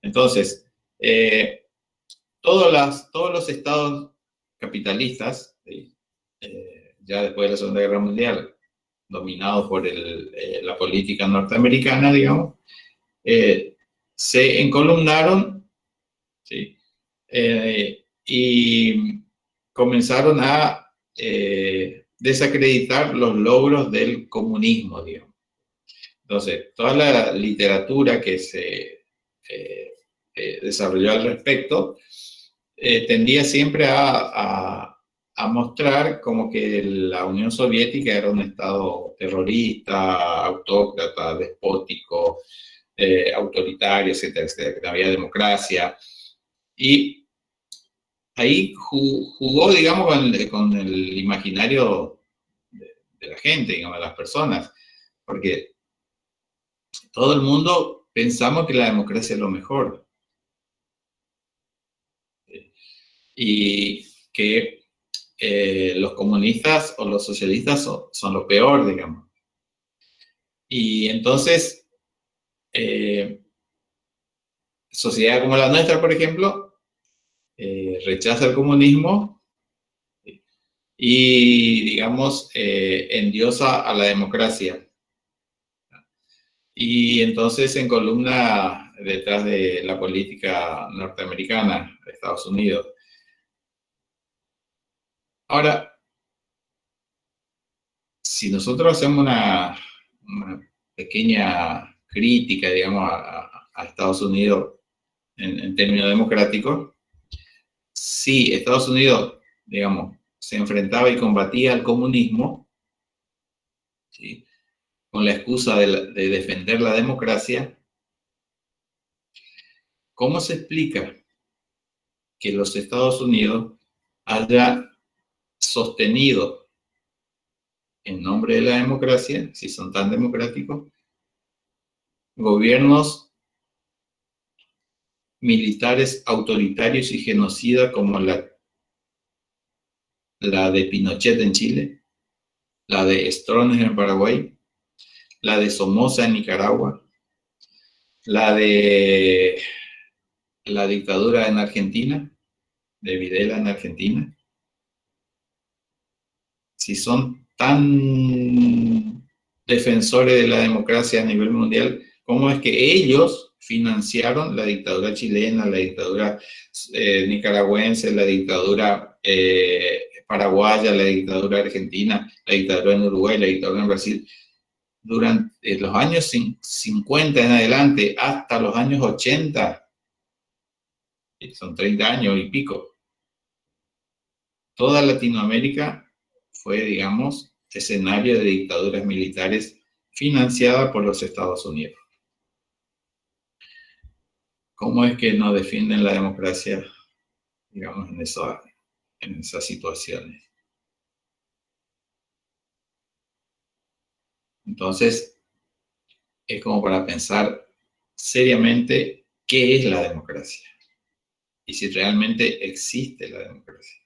Entonces, todos los estados capitalistas, ya después de la Segunda Guerra Mundial, dominados por la política norteamericana, digamos, se encolumnaron, ¿sí? Y comenzaron a desacreditar los logros del comunismo, digamos. Entonces, toda la literatura que se desarrolló al respecto tendía siempre a mostrar como que la Unión Soviética era un estado terrorista, autócrata, despótico, autoritario, etcétera, etcétera, que no había democracia. Y ahí jugó, digamos, con el imaginario de la gente, digamos, de las personas, porque todo el mundo pensamos que la democracia es lo mejor. Y que los comunistas o los socialistas son lo peor, digamos. Y entonces, sociedad como la nuestra, por ejemplo, rechaza el comunismo y, digamos, endiosa a la democracia. Y entonces se encolumna detrás de la política norteamericana de Estados Unidos. Ahora, si nosotros hacemos una pequeña crítica, digamos, a Estados Unidos en términos democráticos, si Estados Unidos, digamos, se enfrentaba y combatía al comunismo, ¿sí?, con la excusa de defender la democracia, ¿cómo se explica que los Estados Unidos haya sostenido, en nombre de la democracia, si son tan democráticos, gobiernos militares autoritarios y genocidas como la de Pinochet en Chile, la de Stroessner en Paraguay, la de Somoza en Nicaragua, la de la dictadura en Argentina, de Videla en Argentina. Si son tan defensores de la democracia a nivel mundial, ¿cómo es que ellos financiaron la dictadura chilena, la dictadura nicaragüense, la dictadura paraguaya, la dictadura argentina, la dictadura en Uruguay, la dictadura en Brasil? Durante los años 50 en adelante hasta los años 80, son 30 años y pico, toda Latinoamérica fue, digamos, escenario de dictaduras militares financiadas por los Estados Unidos. ¿Cómo es que no defienden la democracia, digamos, en esas situaciones? Entonces, es como para pensar seriamente qué es la democracia y si realmente existe la democracia.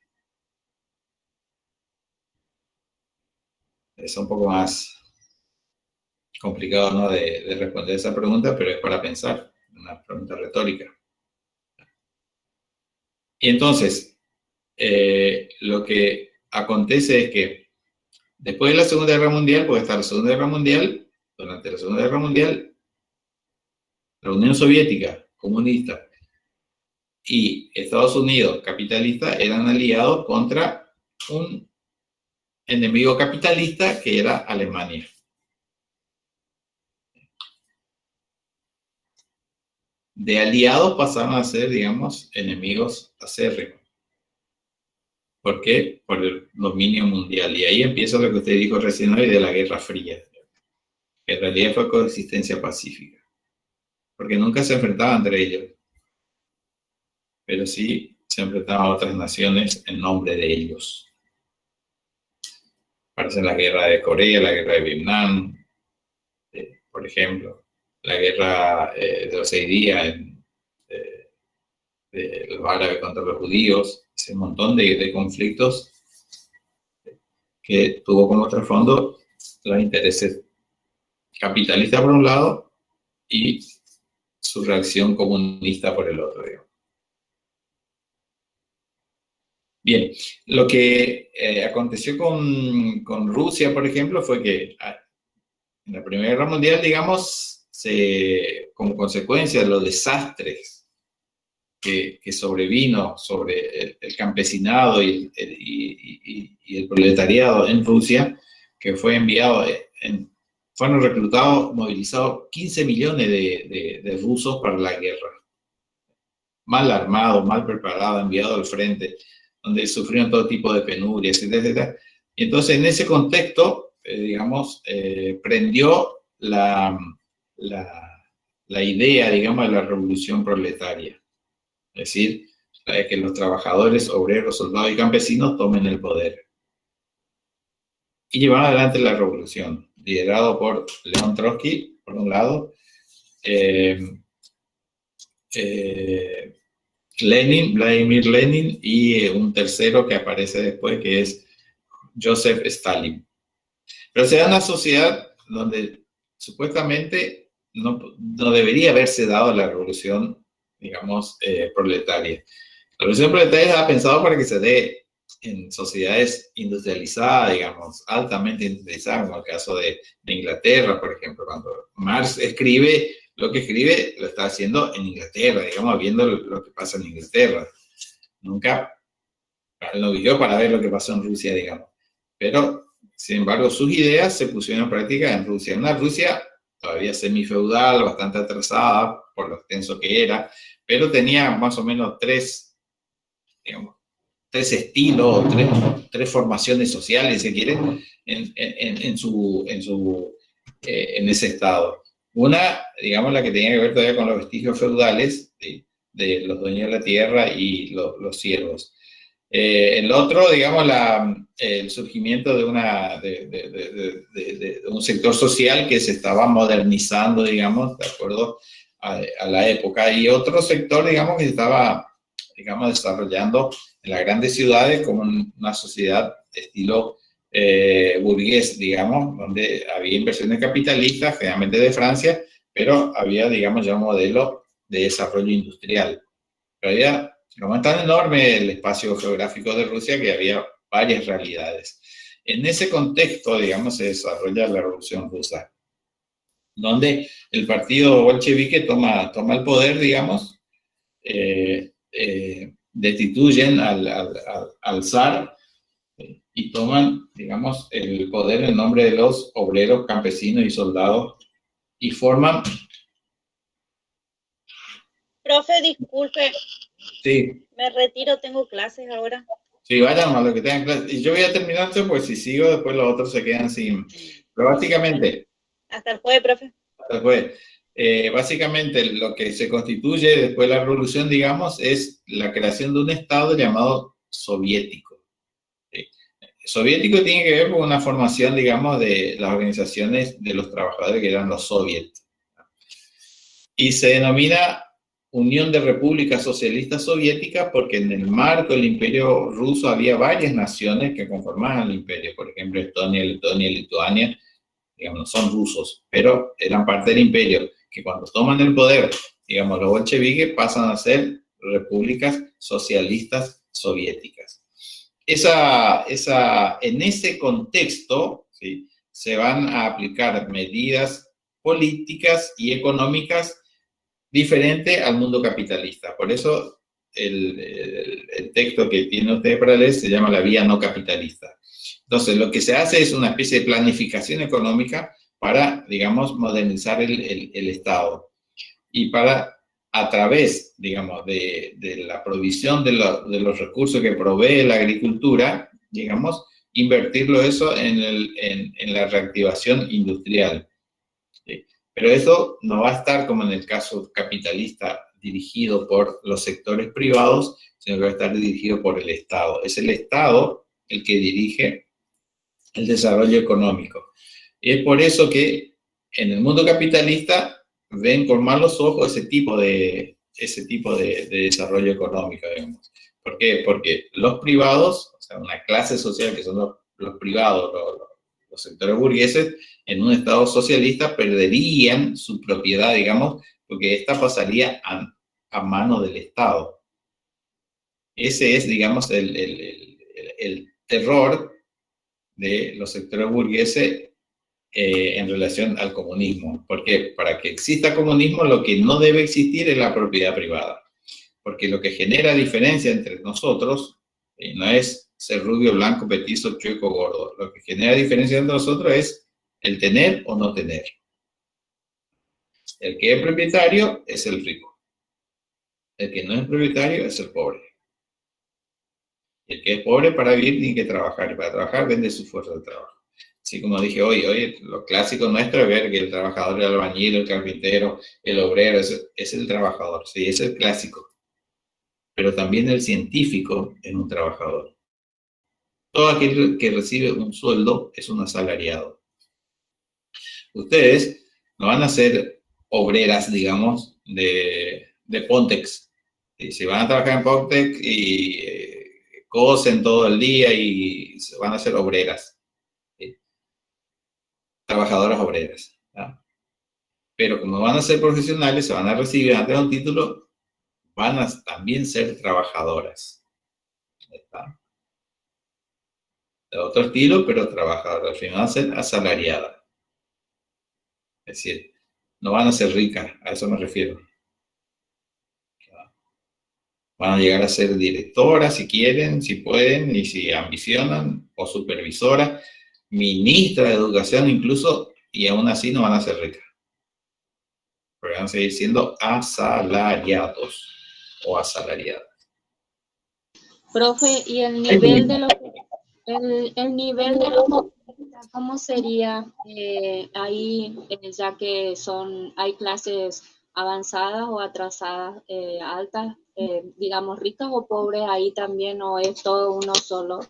Es un poco más complicado, ¿no?, de responder esa pregunta, pero es para pensar, una pregunta retórica. Y entonces, lo que acontece es que después de la Segunda Guerra Mundial, pues está la Segunda Guerra Mundial, durante la Segunda Guerra Mundial, la Unión Soviética, comunista, y Estados Unidos, capitalista, eran aliados contra un enemigo capitalista que era Alemania. De aliados pasaron a ser, digamos, enemigos acérrimos. ¿Por qué? Por el dominio mundial. Y ahí empieza lo que usted dijo recién hoy de la Guerra Fría. Que en realidad fue coexistencia pacífica. Porque nunca se enfrentaban entre ellos. Pero sí se enfrentaban a otras naciones en nombre de ellos. Parece la Guerra de Corea, la Guerra de Vietnam, por ejemplo. La guerra de los 6 días de los árabes contra los judíos, ese montón de conflictos que tuvo como trasfondo los intereses capitalistas por un lado y su reacción comunista por el otro, digamos. Bien, lo que aconteció con Rusia, por ejemplo, fue que en la Primera Guerra Mundial, digamos, como consecuencia de los desastres que sobrevino sobre el campesinado y el proletariado en Rusia, que fue enviado, fueron reclutados, movilizados 15 millones de rusos para la guerra. Mal armados, mal preparados, enviados al frente, donde sufrieron todo tipo de penurias, etc. Y entonces, en ese contexto, digamos, prendió la idea, digamos, de la revolución proletaria. Es decir, la de que los trabajadores, obreros, soldados y campesinos tomen el poder. Y llevaron adelante la revolución, liderado por León Trotsky, por un lado, Vladimir Lenin, y un tercero que aparece después, que es Joseph Stalin. Pero se da una sociedad donde supuestamente no debería haberse dado la revolución, digamos, proletaria. La revolución proletaria estaba pensada para que se dé en sociedades industrializadas, digamos, altamente industrializadas, como el caso de Inglaterra, por ejemplo. Cuando Marx escribe, lo que escribe lo está haciendo en Inglaterra, digamos, viendo lo que pasa en Inglaterra. Nunca lo vivió para ver lo que pasó en Rusia, digamos. Pero, sin embargo, sus ideas se pusieron en práctica en Rusia. Una Rusia todavía semifeudal, bastante atrasada por lo extenso que era, pero tenía más o menos tres estilos, tres formaciones sociales, si quieren, en ese estado. Una, digamos, la que tenía que ver todavía con los vestigios feudales de los dueños de la tierra y los siervos. El otro, digamos, el surgimiento de un sector social que se estaba modernizando, digamos, de acuerdo a la época. Y otro sector, digamos, que estaba, digamos, desarrollando en las grandes ciudades como una sociedad de estilo burgués, digamos, donde había inversiones capitalistas, generalmente de Francia, pero había, digamos, ya un modelo de desarrollo industrial. Pero había, como es tan enorme el espacio geográfico de Rusia, que había varias realidades. En ese contexto, digamos, se desarrolla la Revolución Rusa, donde el partido bolchevique toma el poder, digamos, destituyen al zar y toman, digamos, el poder en nombre de los obreros, campesinos y soldados y forman... Profe, disculpe, Sí, me retiro, tengo clases ahora. sí, vayan a lo que tengan clase. Y yo voy a terminar esto, pues si sigo, después los otros se quedan sin... Pero básicamente... Hasta el jueves, profe. Después, básicamente lo que se constituye después de la revolución, digamos, es la creación de un Estado llamado soviético. ¿Sí? Soviético tiene que ver con una formación, digamos, de las organizaciones de los trabajadores que eran los soviets. Y se denomina Unión de Repúblicas Socialistas Soviéticas porque en el marco del Imperio Ruso había varias naciones que conformaban el imperio. Por ejemplo, Estonia, Letonia, Lituania, digamos, no son rusos, pero eran parte del imperio, que cuando toman el poder, digamos, los bolcheviques pasan a ser repúblicas socialistas soviéticas. En ese contexto, ¿sí?, se van a aplicar medidas políticas y económicas diferentes al mundo capitalista. Por eso el texto que tiene usted para leer se llama La Vía No Capitalista. Entonces, lo que se hace es una especie de planificación económica para, digamos, modernizar el Estado. Y para, a través, digamos, de la provisión de los recursos que provee la agricultura, digamos, invertirlo eso en la reactivación industrial. ¿Sí? Pero eso no va a estar como en el caso capitalista, dirigido por los sectores privados, sino que va a estar dirigido por el Estado. Es el Estado el que dirige el desarrollo económico. Y es por eso que en el mundo capitalista ven con malos ojos ese tipo de desarrollo económico, digamos. ¿Por qué? Porque los privados, o sea, una clase social que son los privados, los sectores burgueses, en un Estado socialista perderían su propiedad, digamos, porque esta pasaría a mano del Estado. Ese es, digamos, el terror de los sectores burgueses en relación al comunismo. Porque para que exista comunismo, lo que no debe existir es la propiedad privada. Porque lo que genera diferencia entre nosotros no es ser rubio, blanco, petizo, chueco, gordo. Lo que genera diferencia entre nosotros es el tener o no tener. El que es propietario es el rico. El que no es propietario es el pobre. El que es pobre para vivir tiene que trabajar. Y para trabajar vende su fuerza de trabajo. Así como dije hoy lo clásico nuestro es ver que el trabajador, el albañil, el carpintero, el obrero, es el trabajador. Sí, es el clásico. Pero también el científico es un trabajador. Todo aquel que recibe un sueldo es un asalariado. Ustedes no van a ser obreras, digamos, de Pontex. Y si van a trabajar en Pontex y cosen todo el día y van a ser obreras. ¿Sí? Trabajadoras obreras. ¿Sí? Pero como van a ser profesionales, se van a recibir, van a tener un título, van a también ser trabajadoras. ¿Está? De otro estilo, pero trabajadoras. Al final van a ser asalariadas. Es decir, no van a ser ricas, a eso me refiero. Van a llegar a ser directoras si quieren, si pueden y si ambicionan, o supervisoras, ministra de educación incluso, y aún así no van a ser ricas. Pero van a seguir siendo asalariados o asalariadas. Profe, ¿y el nivel de los cómo sería ahí, ya que hay clases avanzadas o atrasadas, altas, digamos, ricas o pobres ahí también, o es todo uno solo?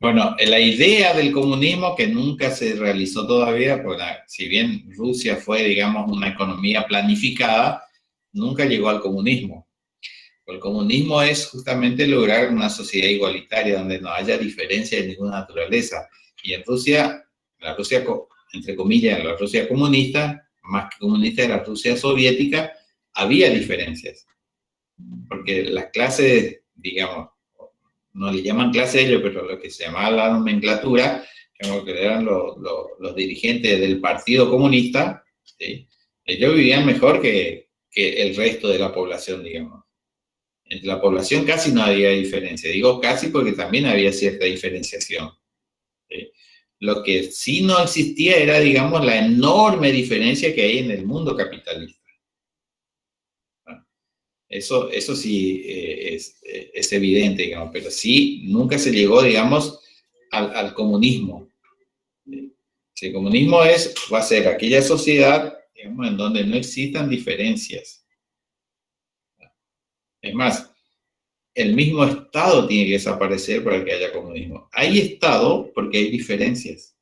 Bueno, la idea del comunismo que nunca se realizó todavía, porque si bien Rusia fue, digamos, una economía planificada, nunca llegó al comunismo. El comunismo es justamente lograr una sociedad igualitaria donde no haya diferencia de ninguna naturaleza. Y en Rusia, la Rusia, entre comillas, la Rusia comunista, más que comunista, la Rusia soviética, había diferencias. Porque las clases, digamos, no le llaman clase a ellos, pero lo que se llamaba la nomenclatura, que eran los dirigentes del Partido Comunista, ¿sí? Ellos vivían mejor que el resto de la población, digamos. Entre la población casi no había diferencia. Digo casi porque también había cierta diferenciación, ¿sí? Lo que sí no existía era, digamos, la enorme diferencia que hay en el mundo capitalista. Eso sí es evidente, digamos, pero sí nunca se llegó, digamos, al comunismo. El comunismo va a ser aquella sociedad, digamos, en donde no existan diferencias. Es más, el mismo Estado tiene que desaparecer para que haya comunismo. Hay Estado porque hay diferencias.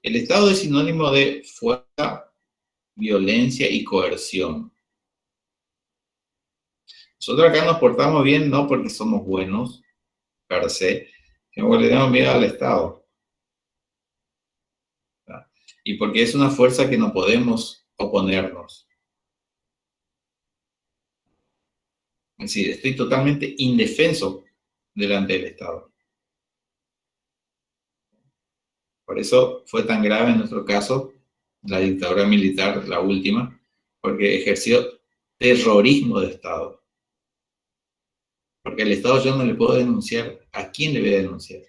El Estado es sinónimo de fuerza, violencia y coerción. Nosotros acá nos portamos bien no porque somos buenos, per se, sino porque le tenemos miedo al Estado. Y porque es una fuerza que no podemos oponernos. Es decir, estoy totalmente indefenso delante del Estado. Por eso fue tan grave en nuestro caso la dictadura militar, la última, porque ejerció terrorismo de Estado. Porque al Estado yo no le puedo denunciar. ¿A quién le voy a denunciar?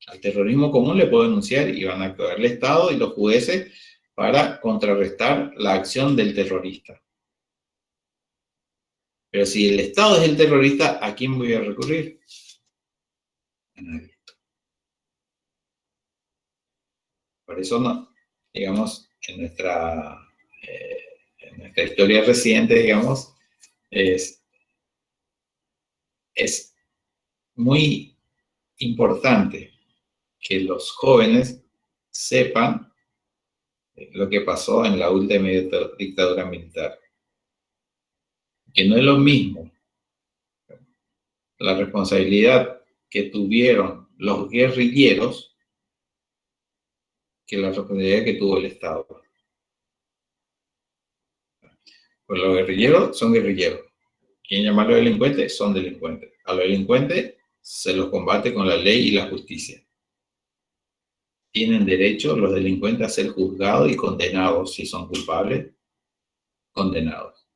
Al terrorismo común le puedo denunciar y van a actuar el Estado y los jueces para contrarrestar la acción del terrorista. Pero si el Estado es el terrorista, ¿a quién voy a recurrir? A nadie. Por eso, no, digamos, en nuestra historia reciente, digamos, es muy importante que los jóvenes sepan lo que pasó en la última dictadura militar. Que no es lo mismo la responsabilidad que tuvieron los guerrilleros que la responsabilidad que tuvo el Estado. Pues los guerrilleros son guerrilleros. ¿Quieren llamarlos delincuentes? Son delincuentes. A los delincuentes se los combate con la ley y la justicia. Tienen derecho los delincuentes a ser juzgados y condenados. Si son culpables, condenados.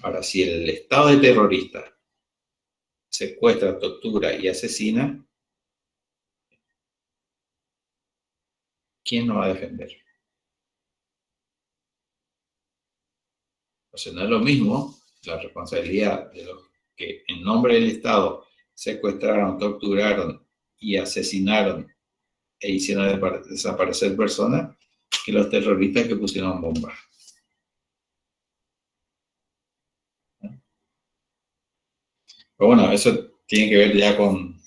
Ahora, si el Estado es terrorista, secuestra, tortura y asesina, ¿quién nos va a defender? O sea, no es lo mismo la responsabilidad de los que en nombre del Estado secuestraron, torturaron y asesinaron e hicieron desaparecer personas que los terroristas que pusieron bombas. Pero bueno, eso tiene que ver ya con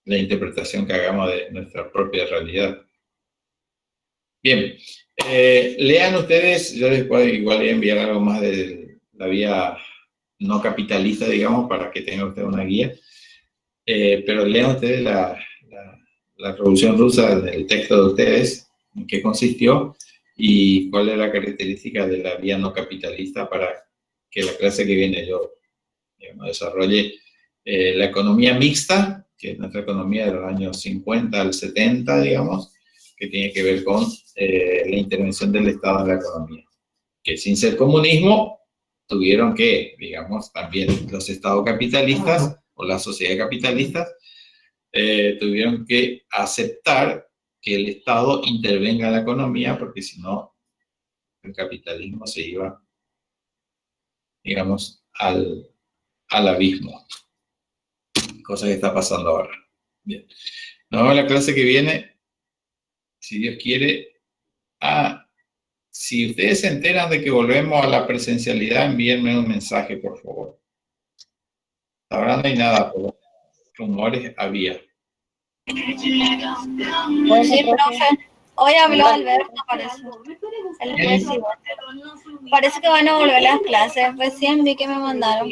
la interpretación que hagamos de nuestra propia realidad. Bien, lean ustedes, yo les puedo igual enviar algo más de la vía no capitalista, digamos, para que tengan ustedes una guía, pero lean ustedes la Revolución Rusa del texto de ustedes, en qué consistió y cuál es la característica de la vía no capitalista para que la clase que viene yo, digamos, desarrolle la economía mixta, que es nuestra economía de los años 50 al 70, digamos, que tiene que ver con la intervención del Estado en la economía. Que sin ser comunismo, tuvieron que, digamos, también los estados capitalistas o las sociedades capitalistas tuvieron que aceptar que el Estado intervenga en la economía, porque si no, el capitalismo se iba, digamos, al abismo. Cosa que está pasando ahora. Bien. Nos vemos en la clase que viene. Si Dios quiere. Si ustedes se enteran de que volvemos a la presencialidad, envíenme un mensaje, por favor. Ahora no hay nada, pero rumores había. Bueno, Sí, profe. profe. Hoy habló Alberto, parece. El presidente. Parece que van a volver las clases. Recién vi que me mandaron.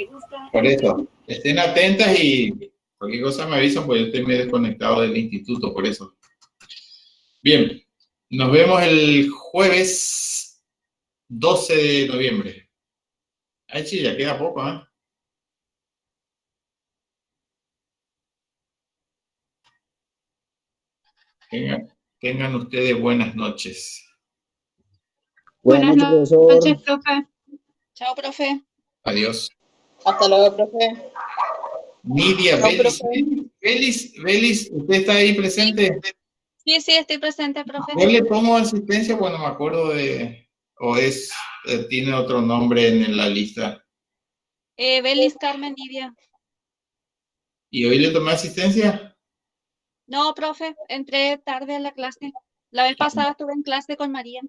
Por eso, estén atentas y cualquier cosa me avisan, porque yo estoy medio desconectado del instituto, por eso. Bien, nos vemos el jueves 12 de noviembre. Ay, sí, ya queda poco, ¿eh? Tengan ustedes buenas noches. Buenas noches, profesor. profe. Chao, profe. Adiós. Hasta luego, profe. Nidia, Chao, Belis, profe. Belis, ¿usted está ahí presente? Sí, estoy presente, profe. Yo le pongo asistencia cuando me acuerdo de, o es, tiene otro nombre en la lista. Belis Carmen Nidia. ¿Y hoy le tomé asistencia? No, profe, entré tarde a la clase. La vez pasada estuve en clase con María.